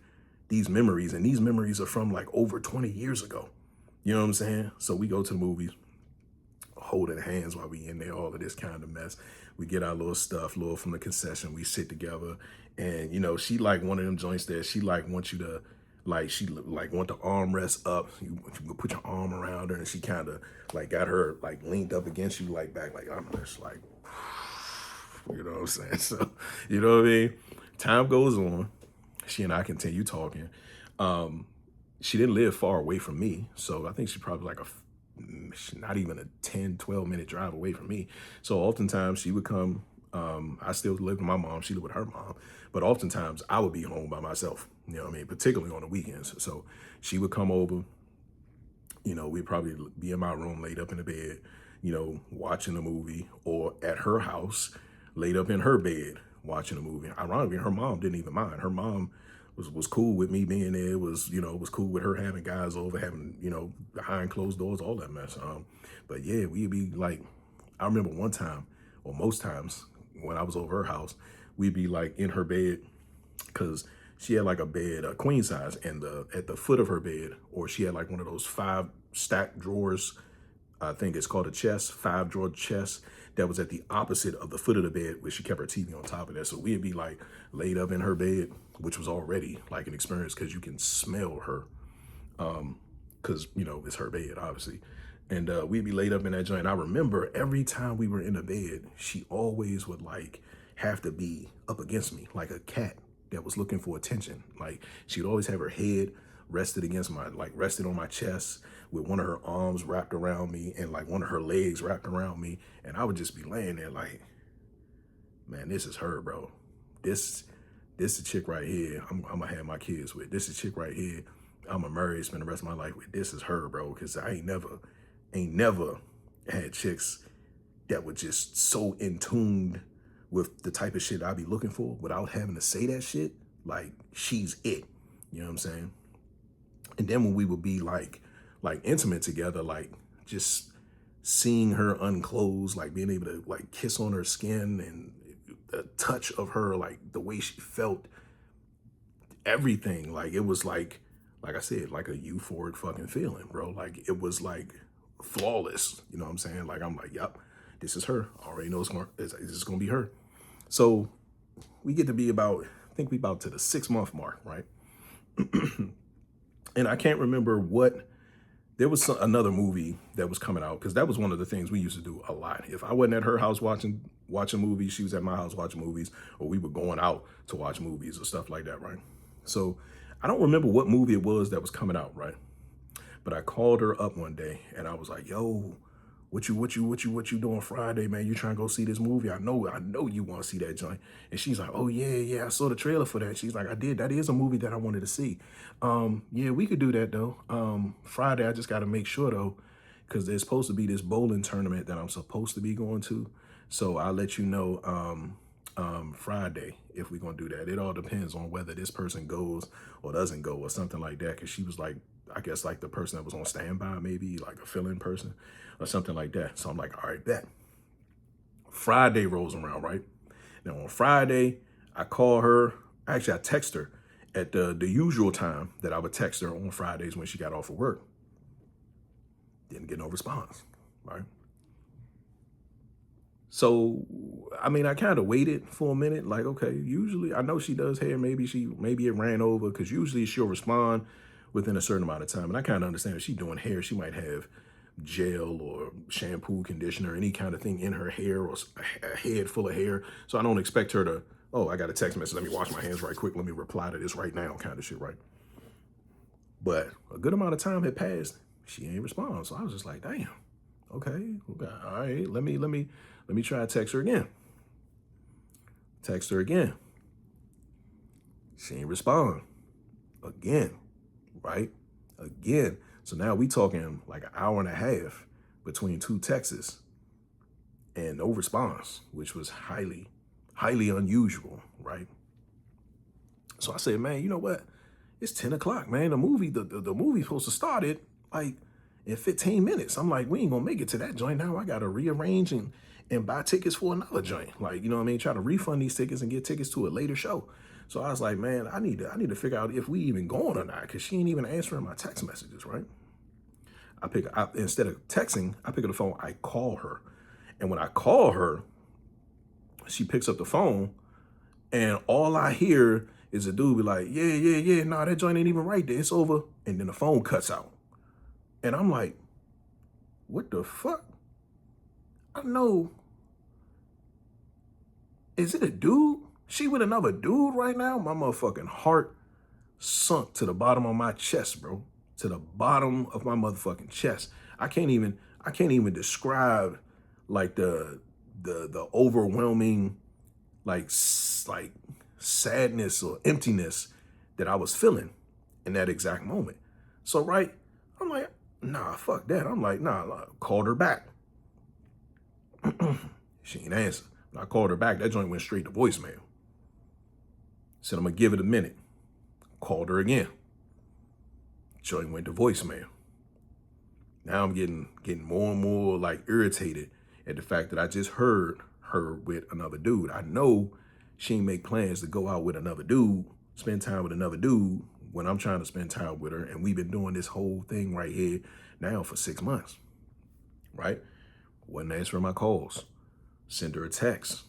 these memories, and these memories are from like over 20 years ago. You know what I'm saying? So we go to the movies, holding hands while we in there, all of this kind of mess. We get our little stuff, little from the concession. We sit together, and she like one of them joints that she like wants you to, like she like want the armrest up. You put your arm around her, and she kind of like got her like leaned up against you, like back, like I'm just like, you know what I'm saying? So you know what I mean? Time goes on. She and I continue talking. She didn't live far away from me. So I think she's probably like not even a 10, 12 minute drive away from me. So oftentimes she would come, I still lived with my mom. She lived with her mom. But oftentimes I would be home by myself, you know what I mean? Particularly on the weekends. So she would come over, we'd probably be in my room laid up in the bed, watching a movie, or at her house, laid up in her bed, watching a movie. Ironically, her mom didn't even mind. Her mom was cool with me being there. Was cool with her having guys over, having, behind closed doors, all that mess. But yeah, we'd be like, I remember one time, or most times when I was over her house, we'd be like in her bed, because she had like a bed, a queen size, and at the foot of her bed, or she had like one of those 5 stacked drawers. I think it's called a chest, 5 drawer chest, that was at the opposite of the foot of the bed, where she kept her TV on top of that. So we'd be like laid up in her bed, which was already like an experience because you can smell her, because it's her bed, obviously. And we'd be laid up in that joint. I remember every time we were in the bed, she always would like have to be up against me like a cat that was looking for attention. Like she'd always have her head rested on my chest, with one of her arms wrapped around me and like one of her legs wrapped around me. And I would just be laying there like, man, this is her, bro. This the chick right here I'm gonna have my kids with. This is the chick right here I'm gonna marry, spend the rest of my life with. This is her, bro. Cause I ain't never had chicks that were just so in tune with the type of shit I be looking for without having to say that shit. Like she's it. You know what I'm saying? And then when we would be like intimate together, like just seeing her unclothed, like being able to like kiss on her skin, and the touch of her, like the way she felt, everything, like it was like I said, like a euphoric fucking feeling, bro. Like it was like flawless. You know what I'm saying? Like I'm like, yep, this is her. I already know this is going to be her. So we get to be about, I think we about to the 6-month mark, right? And I can't remember what, there was another movie that was coming out, because that was one of the things we used to do a lot. If I wasn't at her house watching movies, she was at my house watching movies, or we were going out to watch movies or stuff like that, right? So I don't remember what movie it was that was coming out, right? But I called her up one day and I was like, yo, what you doing Friday, man? You trying to go see this movie? I know you want to see that joint. And she's like, oh yeah, I saw the trailer for that. She's like, I did. That is a movie that I wanted to see. Yeah, we could do that though. Friday, I just got to make sure though, because there's supposed to be this bowling tournament that I'm supposed to be going to. So I'll let you know Friday if we're gonna do that. It all depends on whether this person goes or doesn't go or something like that. Cause she was like, I guess like the person that was on standby, maybe like a fill-in person or something like that. So I'm like, all right, bet. Friday rolls around, right? Now on Friday, I call her. Actually, I text her at the usual time that I would text her on Fridays when she got off of work. Didn't get no response, right? So, I mean, I kind of waited for a minute, like, okay, usually I know she does hair. Maybe it ran over, because usually she'll respond within a certain amount of time. And I kind of understand if she's doing hair, she might have gel or shampoo, conditioner, any kind of thing in her hair, or a head full of hair. So I don't expect her to, oh, I got a text message. Let me wash my hands right quick. Let me reply to this right now kind of shit, right? But a good amount of time had passed. She ain't respond. So I was just like, damn, okay, all right, let me try to text her again. Text her again. She ain't respond. Again, right? Again. So now we talking like an hour and a half between two texts and no response, which was highly, highly unusual, right? So I said, man, you know what? It's 10 o'clock, man. The movie's supposed to start it like in 15 minutes. I'm like, we ain't gonna make it to that joint now. I gotta rearrange and buy tickets for another joint. Like, you know what I mean? Try to refund these tickets and get tickets to a later show. So I was like, man, I need to figure out if we even going or not, because she ain't even answering my text messages, right? Instead of texting, I pick up the phone, I call her. And when I call her, she picks up the phone, and all I hear is a dude be like, yeah, nah, that joint ain't even right there. It's over. And then the phone cuts out. And I'm like, what the fuck? I know. Is it a dude? She with another dude right now? My motherfucking heart sunk to the bottom of my chest, bro. To the bottom of my motherfucking chest. I can't even describe like the overwhelming like sadness or emptiness that I was feeling in that exact moment. So right, I'm like, nah, fuck that. I'm like, nah, called her back. She ain't answer. When I called her back, that joint went straight to voicemail. Said, I'm gonna give it a minute. Called her again. Joint went to voicemail. Now I'm getting more and more like irritated at the fact that I just heard her with another dude. I know she ain't make plans to go out with another dude, spend time with another dude when I'm trying to spend time with her. And we've been doing this whole thing right here now for 6 months, right? Wasn't answering my calls. Sent her a text.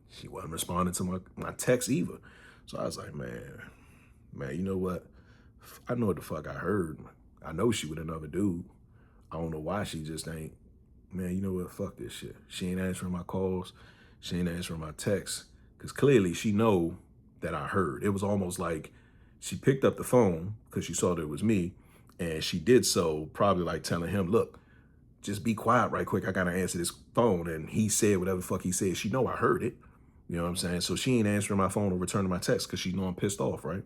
She wasn't responding to my text either. So I was like, man, you know what? I know what the fuck I heard. I know she with another dude. I don't know why she just ain't. Man, you know what? Fuck this shit. She ain't answering my calls. She ain't answering my texts. Because clearly she know that I heard. It was almost like she picked up the phone because she saw that it was me. And she did so probably like telling him, look, just be quiet right quick. I got to answer this phone. And he said whatever the fuck he said. She know I heard it. You know what I'm saying? So she ain't answering my phone or returning my text because she know I'm pissed off, right?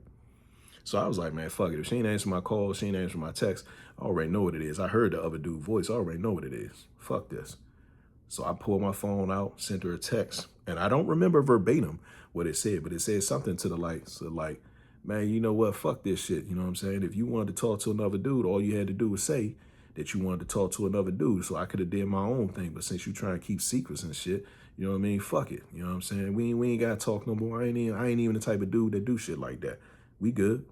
So I was like, man, fuck it. If she ain't answering my calls, she ain't answering my text, I already know what it is. I heard the other dude's voice. I already know what it is. Fuck this. So I pulled my phone out, sent her a text. And I don't remember verbatim what it said, but it said something to the like, man, you know what? Fuck this shit. You know what I'm saying? If you wanted to talk to another dude, all you had to do was say that you wanted to talk to another dude. So I could have did my own thing. But since you trying to keep secrets and shit, you know what I mean? Fuck it. You know what I'm saying? We ain't got to talk no more. I ain't even the type of dude that do shit like that. We good.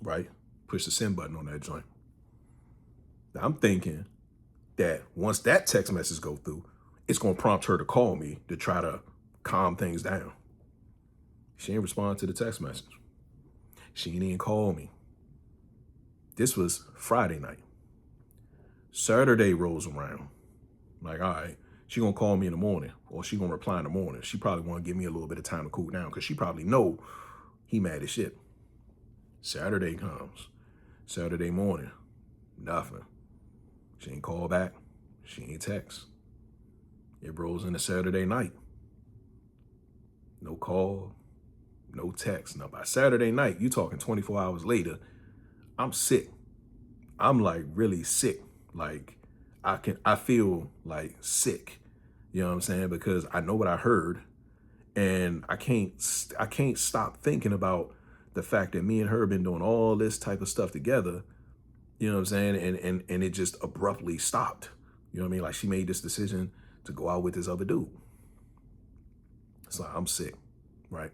Right? Push the send button on that joint. Now I'm thinking, that once that text message go through, it's going to prompt her to call me to try to calm things down. She didn't respond to the text message. She didn't even call me. This was Friday night. Saturday rolls around. Like, all right, she gonna call me in the morning, or she gonna reply in the morning. She probably want to give me a little bit of time to cool down, because she probably know he mad as shit. Saturday comes. Saturday morning, nothing. She ain't call back. She ain't text. It rolls into Saturday night. No call, no text. Now by Saturday night, you talking 24 hours later, I'm sick. I'm like really sick. Like I feel like sick. You know what I'm saying? Because I know what I heard, and I can't stop thinking about the fact that me and her been doing all this type of stuff together. You know what I'm saying? And it just abruptly stopped. You know what I mean? Like, she made this decision to go out with this other dude. It's like, I'm sick, right?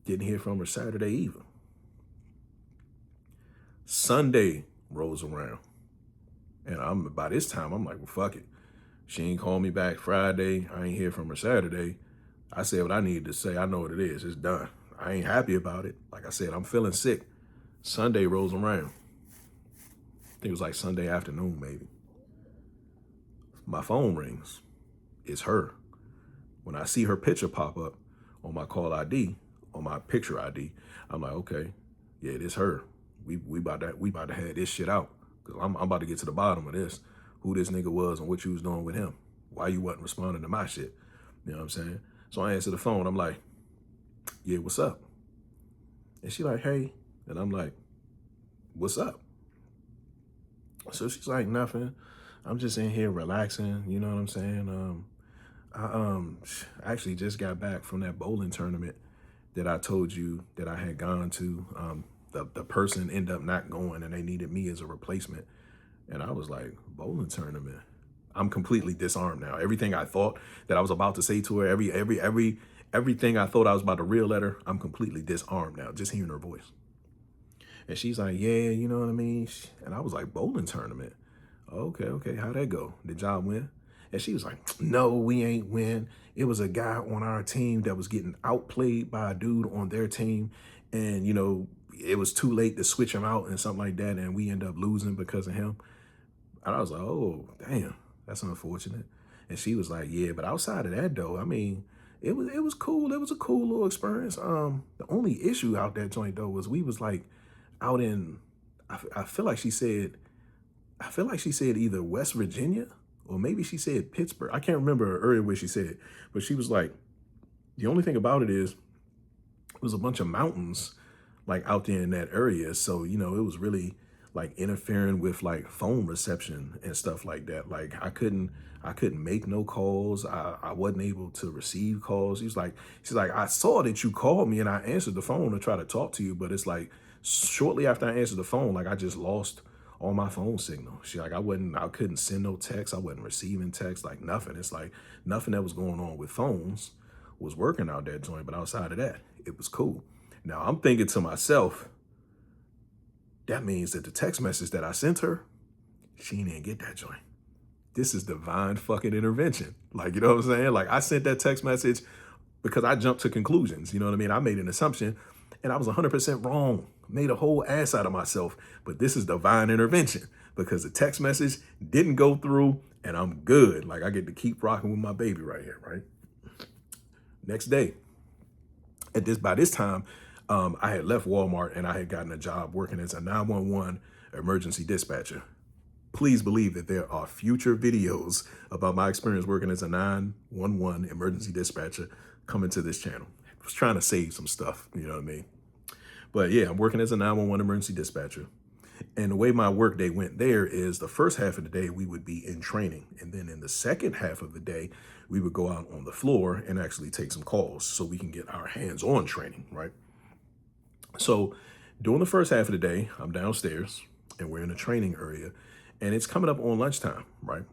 Didn't hear from her Saturday either. Sunday rolls around, and by this time, I'm like, well, fuck it. She ain't called me back Friday. I ain't hear from her Saturday. I said what I needed to say. I know what it is. It's done. I ain't happy about it. Like I said, I'm feeling sick. Sunday rolls around. I think it was like Sunday afternoon, maybe. My phone rings. It's her. When I see her picture pop up on my call ID, on my picture ID, I'm like, okay, yeah, it is her. We about to have this shit out, because I'm about to get to the bottom of this. Who this nigga was and what you was doing with him. Why you wasn't responding to my shit. You know what I'm saying? So I answer the phone. I'm like, yeah, what's up? And she like, hey. And I'm like, what's up? So she's like, nothing. I'm just in here relaxing. You know what I'm saying? I actually just got back from that bowling tournament that I told you that I had gone to. The person ended up not going, and they needed me as a replacement. And I was like, bowling tournament? I'm completely disarmed now. Everything I thought that I was about to say to her, everything I thought I was about to reel at her, I'm completely disarmed now, just hearing her voice. And she's like, yeah, you know what I mean? And I was like, bowling tournament? Okay, how'd that go? Did y'all win? And she was like, no, we ain't win. It was a guy on our team that was getting outplayed by a dude on their team. And, you know, it was too late to switch him out and something like that. And we end up losing because of him. And I was like, oh, damn, that's unfortunate. And she was like, yeah, but outside of that, though, I mean, it was cool. It was a cool little experience. The only issue out that joint, though, was we was like out in, I feel like she said either West Virginia or maybe she said Pittsburgh. I can't remember earlier what she said, but she was like, the only thing about it is it was a bunch of mountains like out there in that area. So, you know, it was really like interfering with like phone reception and stuff like that. Like I couldn't make no calls. I wasn't able to receive calls. She's like, I saw that you called me and I answered the phone to try to talk to you, but it's like shortly after I answered the phone, like I just lost all my phone signal. She like, I couldn't send no text. I wasn't receiving text, like nothing. It's like nothing that was going on with phones was working out that joint. But outside of that, it was cool. Now I'm thinking to myself, that means that the text message that I sent her, she didn't get that joint. This is divine fucking intervention. Like, you know what I'm saying? Like I sent that text message because I jumped to conclusions. You know what I mean? I made an assumption and I was 100% wrong. Made a whole ass out of myself. But this is divine intervention because the text message didn't go through and I'm good. Like I get to keep rocking with my baby right here, right? Next day, by this time, I had left Walmart and I had gotten a job working as a 911 emergency dispatcher. Please believe that there are future videos about my experience working as a 911 emergency dispatcher coming to this channel. I was trying to save some stuff, you know what I mean? But yeah, I'm working as a 911 emergency dispatcher. And the way my work day went there is the first half of the day, we would be in training. And then in the second half of the day, we would go out on the floor and actually take some calls so we can get our hands-on training, right? So during the first half of the day, I'm downstairs and we're in a training area and it's coming up on lunchtime, right?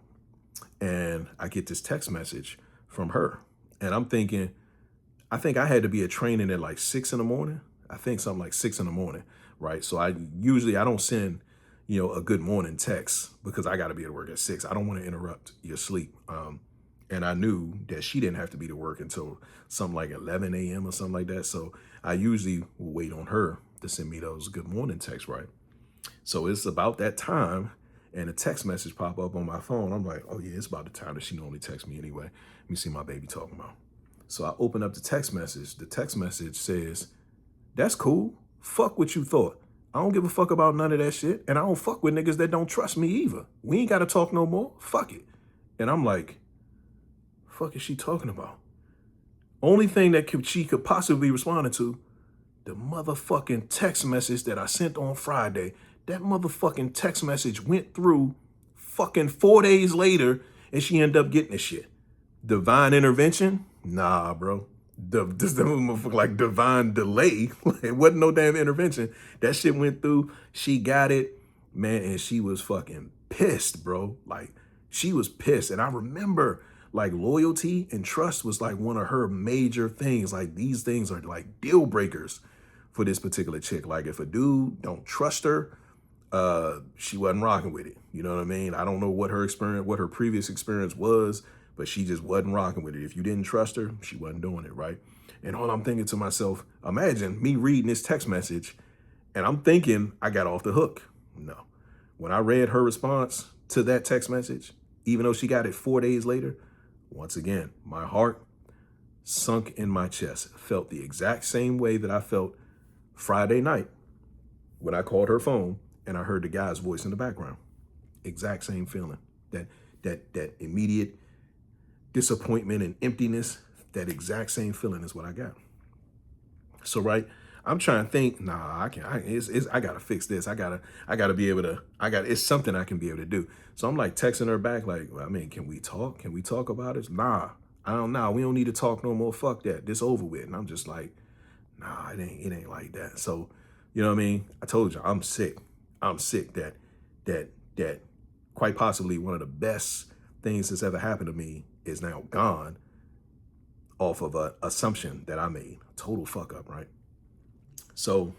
And I get this text message from her and I'm thinking, I think I had to be at training at like 6 in the morning. I think something like 6 in the morning, right? So I don't send, a good morning text because I got to be at work at 6. I don't want to interrupt your sleep. And I knew that she didn't have to be to work until something like 11 a.m. or something like that. So I usually will wait on her to send me those good morning texts, right? So it's about that time and a text message pop up on my phone. I'm like, oh yeah, it's about the time that she normally texts me anyway. Let me see my baby talking about. So I open up the text message. The text message says, that's cool. Fuck what you thought. I don't give a fuck about none of that shit. And I don't fuck with niggas that don't trust me either. We ain't got to talk no more. Fuck it. And I'm like, fuck is she talking about? Only thing that she could possibly be responding to, the motherfucking text message that I sent on Friday. That motherfucking text message went through fucking 4 days later and she ended up getting the shit. Divine intervention? Nah, bro. This motherfucker like divine delay. It wasn't no damn intervention. That shit went through. She got it, man, and she was fucking pissed, bro. Like, she was pissed. And I remember, like, loyalty and trust was like one of her major things. Like, these things are like deal breakers for this particular chick. Like, if a dude don't trust her, she wasn't rocking with it. You know what I mean? I don't know what her previous experience was, but she just wasn't rocking with it. If you didn't trust her, she wasn't doing it, right? And all I'm thinking to myself, imagine me reading this text message and I'm thinking I got off the hook. No. When I read her response to that text message, even though she got it 4 days later, once again, my heart sunk in my chest. Felt the exact same way that I felt Friday night when I called her phone and I heard the guy's voice in the background. Exact same feeling. That immediate disappointment and emptiness, that exact same feeling is what I got. So, right, I'm trying to think, I gotta fix this. I gotta be able to, it's something I can be able to do. So I'm like texting her back, like, I mean, can we talk? Can we talk about it? Nah, we don't need to talk no more. Fuck that. This over with. And I'm just like, nah, it ain't like that. So, you know what I mean? I told you, I'm sick. I'm sick that quite possibly one of the best things that's ever happened to me is now gone off of an assumption that I made. Total fuck up, right? So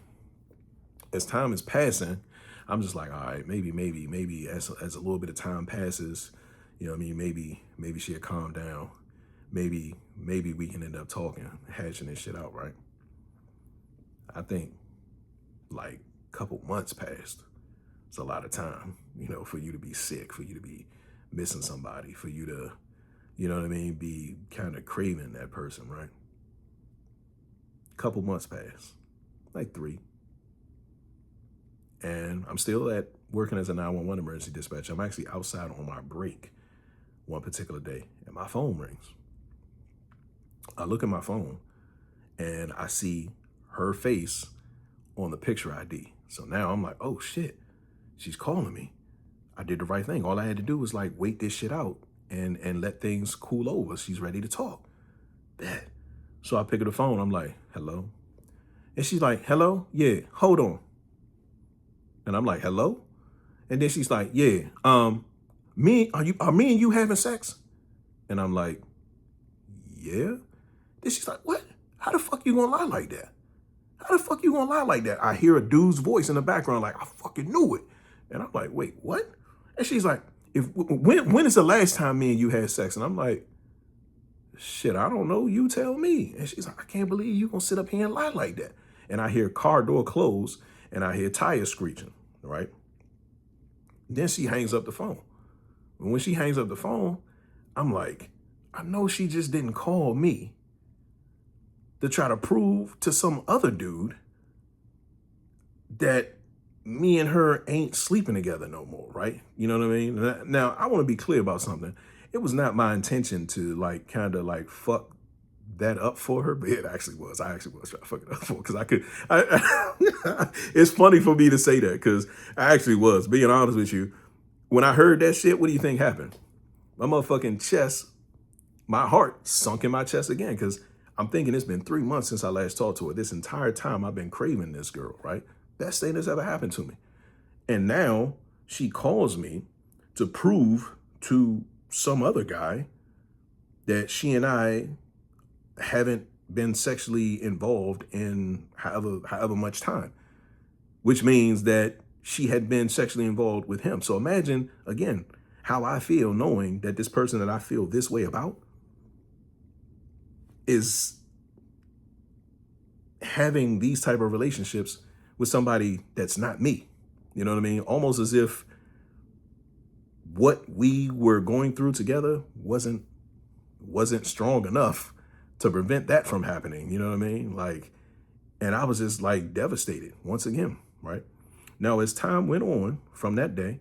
as time is passing, I'm just like, all right, maybe as a little bit of time passes, you know what I mean? Maybe she'll calm down. Maybe we can end up talking, hashing this shit out, right? I think like a couple months passed. It's a lot of time, for you to be sick, for you to be missing somebody, for you to, you know what I mean, be kind of craving that person, right? Couple months passed, like 3. And I'm still working as a 911 emergency dispatcher. I'm actually outside on my break one particular day and my phone rings. I look at my phone and I see her face on the picture ID. So now I'm like, oh shit, she's calling me. I did the right thing. All I had to do was like wait this shit out and let things cool over. She's ready to talk. That. So I pick up the phone. I'm like, hello? And she's like, hello? Yeah, hold on. And I'm like, hello? And then she's like, yeah, are me and you having sex? And I'm like, yeah. Then she's like, what? How the fuck you gonna lie like that? How the fuck you gonna lie like that? I hear a dude's voice in the background like, I fucking knew it. And I'm like, wait, what? And she's like, when is the last time me and you had sex? And I'm like, shit, I don't know. You tell me. And she's like, I can't believe you gonna sit up here and lie like that. And I hear car door close and I hear tires screeching, right? Then she hangs up the phone. And when she hangs up the phone, I'm like, I know she just didn't call me to try to prove to some other dude that me and her ain't sleeping together no more, right? You know what I mean? Now, I want to be clear about something. It was not my intention to kind of fuck that up for her, but it actually was. I actually was trying to fuck it up for her because it's funny for me to say that because I actually was, being honest with you. When I heard that shit, what do you think happened? My motherfucking chest, my heart sunk in my chest again because I'm thinking it's been 3 months since I last talked to her. This entire time I've been craving this girl, right? Best thing that's ever happened to me. And now she calls me to prove to some other guy that she and I haven't been sexually involved in however much time, which means that she had been sexually involved with him. So imagine, again, how I feel knowing that this person that I feel this way about is having these type of relationships with somebody that's not me. You know what I mean? Almost as if what we were going through together wasn't strong enough to prevent that from happening. You know what I mean? Like, and I was just like devastated once again, right? Now, as time went on from that day,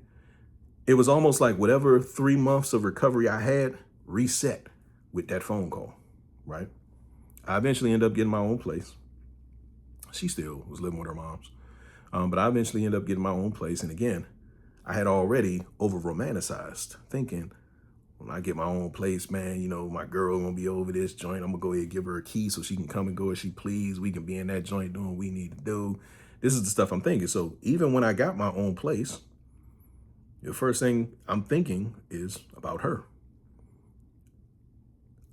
it was almost like whatever 3 months of recovery I had reset with that phone call, right? I eventually ended up getting my own place. She still was living with her mom's. But I eventually ended up getting my own place. And again, I had already over romanticized, thinking, when I get my own place, man, you know, my girl gonna be over this joint. I'm gonna go ahead and give her a key so she can come and go as she please. We can be in that joint doing what we need to do. This is the stuff I'm thinking. So even when I got my own place, the first thing I'm thinking is about her.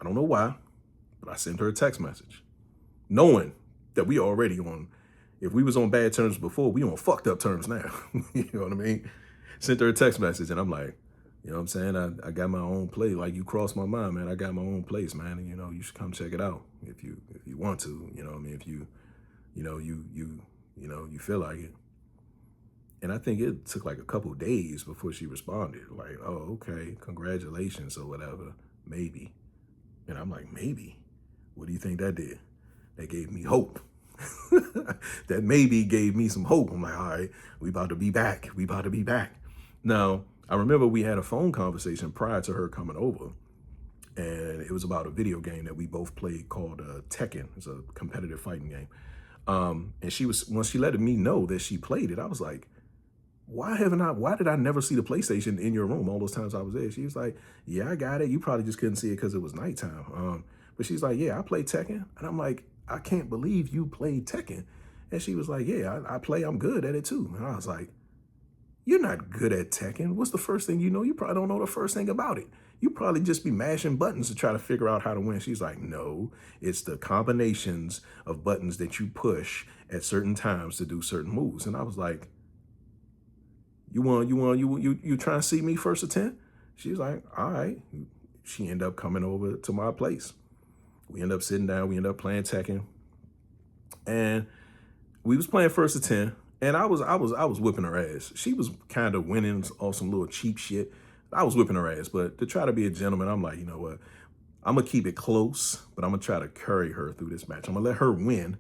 I don't know why, but I sent her a text message, knowing that we already on, if we was on bad terms before, we on fucked up terms now. You know what I mean? Sent her a text message and I'm like, you know what I'm saying? I got my own place. Like, you crossed my mind, man. I got my own place, man. And, you know, you should come check it out if you want to. You know what I mean? If you feel like it. And I think it took like a couple of days before she responded. Like, oh, okay, congratulations or whatever. Maybe. And I'm like, maybe? What do you think that did? That gave me hope. That maybe gave me some hope. I'm like, all right, we about to be back. We about to be back. Now, I remember we had a phone conversation prior to her coming over, and it was about a video game that we both played called Tekken. It's a competitive fighting game. And she was, once she let me know that she played it, I was like, why did I never see the PlayStation in your room all those times I was there? She was like, yeah, I got it. You probably just couldn't see it because it was nighttime. But she's like, yeah, I play Tekken. And I'm like, I can't believe you played Tekken. And she was like, yeah, I play. I'm good at it too. And I was like, you're not good at Tekken. What's the first thing you know? You probably don't know the first thing about it. You probably just be mashing buttons to try to figure out how to win. She's like, no, it's the combinations of buttons that you push at certain times to do certain moves. And I was like, you trying to see me first attempt? She was like, all right. She ended up coming over to my place. We ended up sitting down. We ended up playing Tekken, and we was playing first attempt. And I was whipping her ass. She was kind of winning off some little cheap shit. I was whipping her ass, but to try to be a gentleman, I'm like, you know what? I'm gonna keep it close, but I'm gonna try to carry her through this match. I'm gonna let her win.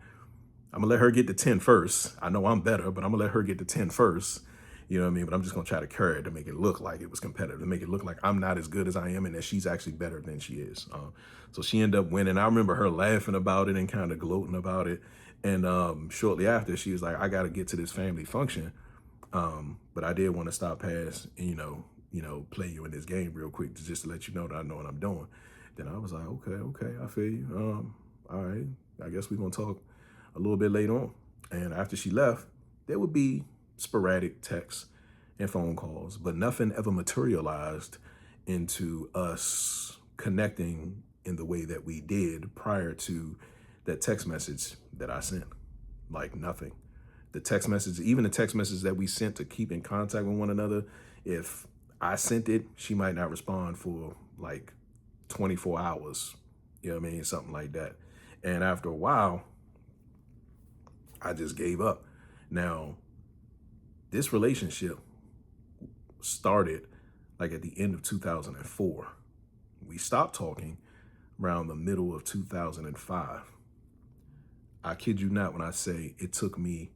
I'm gonna let her get to 10 first. I know I'm better, but I'm gonna let her get to 10 first. You know what I mean? But I'm just gonna try to carry it to make it look like it was competitive, to make it look like I'm not as good as I am and that she's actually better than she is. So she ended up winning. I remember her laughing about it and kind of gloating about it. And shortly after, she was like, I got to get to this family function. But I did want to stop past, play you in this game real quick just to let you know that I know what I'm doing. Then I was like, okay, I feel you. All right, I guess we're going to talk a little bit later on. And after she left, there would be sporadic texts and phone calls, but nothing ever materialized into us connecting in the way that we did prior to that text message that I sent. Like, nothing. The text message, even the text message that we sent to keep in contact with one another, if I sent it, she might not respond for like 24 hours. You know what I mean? Something like that. And after a while, I just gave up. Now, this relationship started like at the end of 2004. We stopped talking around the middle of 2005. I kid you not when I say it took me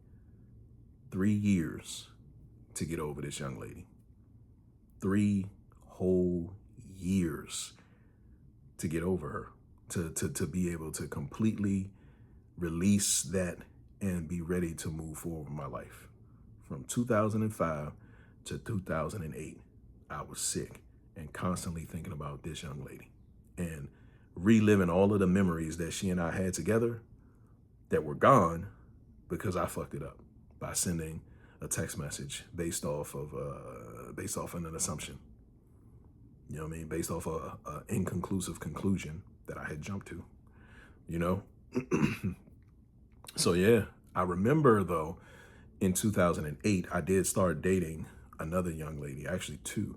3 years to get over this young lady. 3 whole years to get over her, to be able to completely release that and be ready to move forward in my life. From 2005 to 2008, I was sick and constantly thinking about this young lady and reliving all of the memories that she and I had together that were gone because I fucked it up by sending a text message based off of an assumption. You know what I mean? Based off a inconclusive conclusion that I had jumped to, you know? So yeah, I remember though, in 2008, I did start dating another young lady, actually two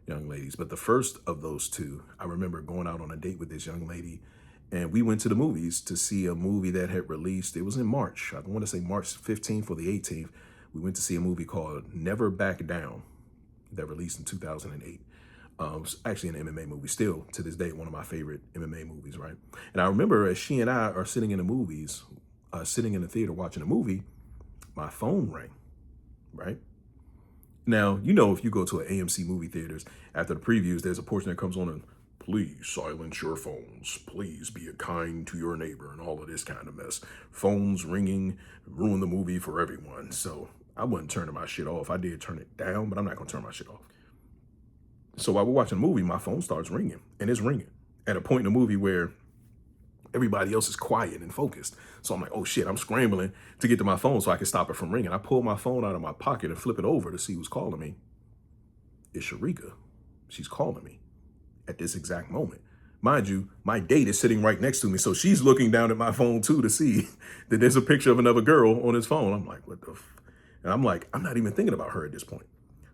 young ladies. But the first of those two, I remember going out on a date with this young lady, and we went to the movies to see a movie that had released. It was in March. I want to say March 15th or the 18th. We went to see a movie called Never Back Down that released in 2008. It's actually an MMA movie, still to this day, one of my favorite MMA movies, right? And I remember as she and I are sitting in the movies, sitting in the theater watching a movie, my phone rang, right? Now, if you go to an AMC movie theaters, after the previews, there's a portion that comes on and, please silence your phones. Please be kind to your neighbor and all of this kind of mess. Phones ringing, ruin the movie for everyone. So I wasn't turning my shit off. I did turn it down, but I'm not going to turn my shit off. So while we're watching the movie, my phone starts ringing, and it's ringing at a point in the movie where everybody else is quiet and focused. So I'm like, oh shit, I'm scrambling to get to my phone so I can stop it from ringing. I pull my phone out of my pocket and flip it over to see who's calling me. It's Sharika. She's calling me at this exact moment. Mind you, my date is sitting right next to me, so she's looking down at my phone too to see that there's a picture of another girl on his phone. I'm like, what the And I'm like, I'm not even thinking about her at this point.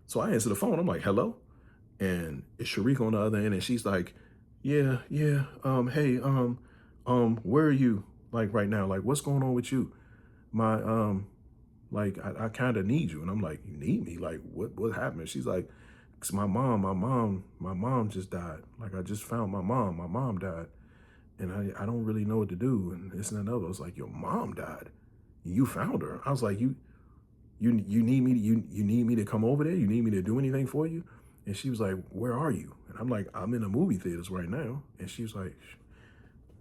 So I answer the phone. I'm like, hello? And it's Sharika on the other end, and she's like, yeah, hey, where are you, like, right now? Like, what's going on with you? I kind of need you. And I'm like, you need me? Like, what happened? She's like, cause my mom just died. Like, I just found my mom died, and I don't really know what to do. And this and another. I was like, your mom died. You found her. I was like, you need me, you need me to come over there? You need me to do anything for you? And she was like, where are you? And I'm like, I'm in the movie theaters right now. And she was like,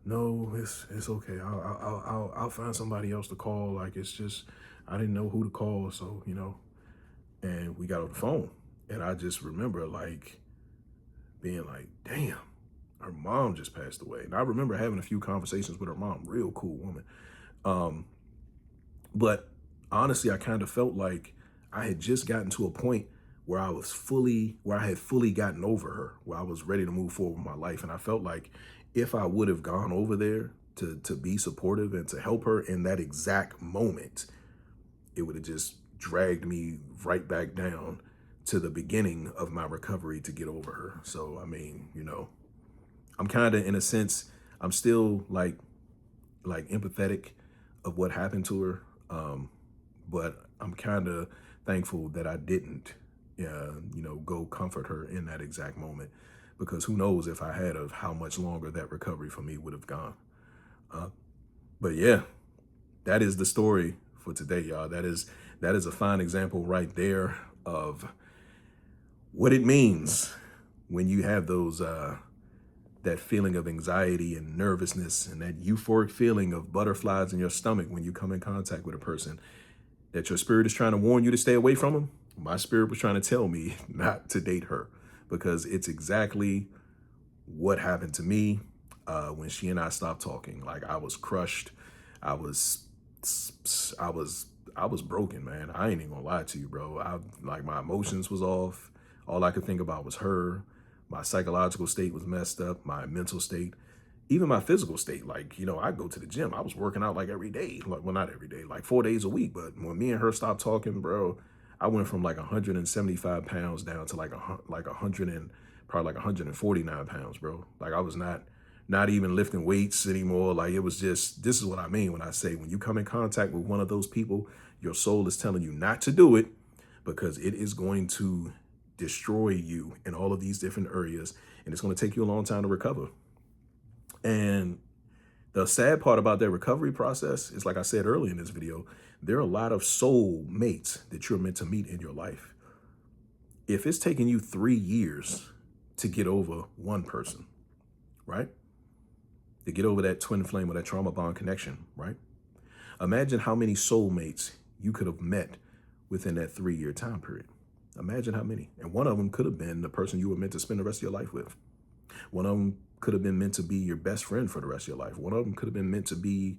no, it's okay. I'll find somebody else to call. Like, it's just, I didn't know who to call. So, and we got on the phone, and I just remember like being like, damn, her mom just passed away. And I remember having a few conversations with her mom, real cool woman. But honestly, I kind of felt like I had just gotten to a point where I had fully gotten over her, where I was ready to move forward with my life. And I felt like if I would have gone over there to be supportive and to help her in that exact moment, it would have just dragged me right back down to the beginning of my recovery to get over her. So, I mean, I'm kind of, in a sense, I'm still like empathetic of what happened to her. But I'm kind of thankful that I didn't, go comfort her in that exact moment, because who knows if I had of how much longer that recovery for me would have gone. But yeah, that is the story for today, y'all. That is a fine example right there of what it means when you have those, that feeling of anxiety and nervousness and that euphoric feeling of butterflies in your stomach when you come in contact with a person that your spirit is trying to warn you to stay away from them. My spirit was trying to tell me not to date her, because it's exactly what happened to me when she and I stopped talking. Like, I was crushed. I was broken, man. I ain't even gonna lie to you, bro. My emotions was off. All I could think about was her. My psychological state was messed up. My mental state, even my physical state. Like, I go to the gym. I was working out like every day. Like, well, not every day, like 4 days a week. But when me and her stopped talking, bro, I went from like 175 pounds down to like 100 and probably like 149 pounds, bro. Like, I was not even lifting weights anymore. Like, it was just, this is what I mean when I say, when you come in contact with one of those people, your soul is telling you not to do it, because it is going to destroy you in all of these different areas, and it's going to take you a long time to recover. And the sad part about that recovery process is, like I said earlier in this video, there are a lot of soul mates that you're meant to meet in your life. If it's taking you 3 years to get over one person, right? To get over that twin flame or that trauma bond connection, right? Imagine how many soulmates you could have met within that 3-year time period. Imagine how many. And one of them could have been the person you were meant to spend the rest of your life with. One of them could have been meant to be your best friend for the rest of your life. One of them could have been meant to be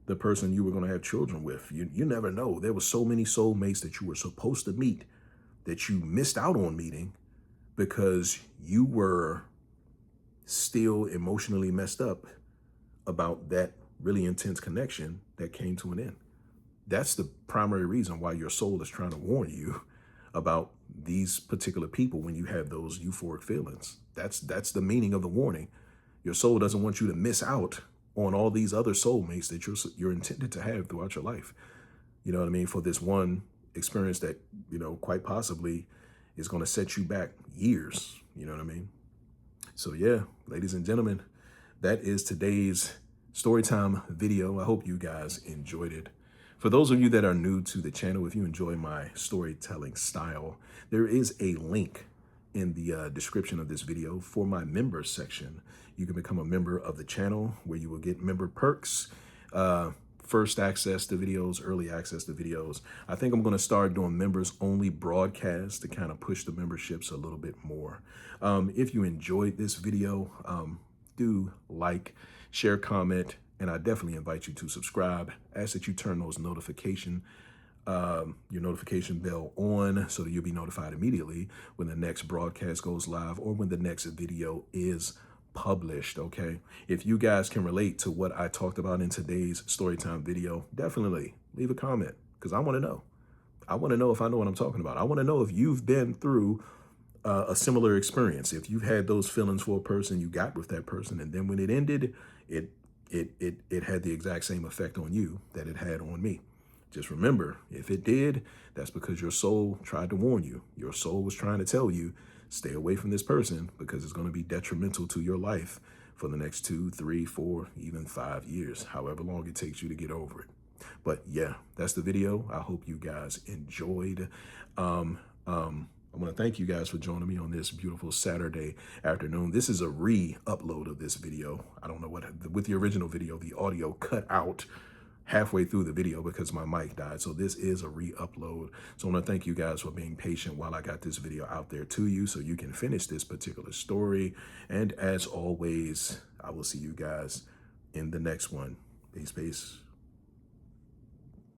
the person you were going to have children with. You never know. There were so many soulmates that you were supposed to meet that you missed out on meeting because you were still emotionally messed up about that really intense connection that came to an end. That's the primary reason why your soul is trying to warn you about these particular people when you have those euphoric feelings. That's the meaning of the warning. Your soul doesn't want you to miss out on all these other soulmates that you're intended to have throughout your life. You know what I mean? For this one experience that, quite possibly is going to set you back years. You know what I mean? So yeah, ladies and gentlemen, that is today's Storytime video. I hope you guys enjoyed it. For those of you that are new to the channel, if you enjoy my storytelling style, there is a link in the description of this video for my members section. You can become a member of the channel where you will get member perks, first access to videos, early access to videos. I think I'm going to start doing members only broadcasts to kind of push the memberships a little bit more. If you enjoyed this video, do like, share, comment, and I definitely invite you to subscribe. Ask that you turn those your notification bell on so that you'll be notified immediately when the next broadcast goes live or when the next video is published. Okay, if you guys can relate to what I talked about in today's Storytime video, definitely leave a comment, because I want to know. I want to know if I know what I'm talking about. I want to know if you've been through a similar experience. If you've had those feelings for a person, you got with that person, and then when it ended, it had the exact same effect on you that it had on me. Just remember, if it did, that's because your soul tried to warn you. Your soul was trying to tell you, stay away from this person because it's going to be detrimental to your life for the next 2, 3, 4, even 5 years, however long it takes you to get over it. But yeah, that's the video. I hope you guys enjoyed. I want to thank you guys for joining me on this beautiful Saturday afternoon. This is a re-upload of this video. I don't know what, with the original video, the audio cut out halfway through the video because my mic died. So this is a re-upload. So I want to thank you guys for being patient while I got this video out there to you so you can finish this particular story. And as always, I will see you guys in the next one. Peace, peace.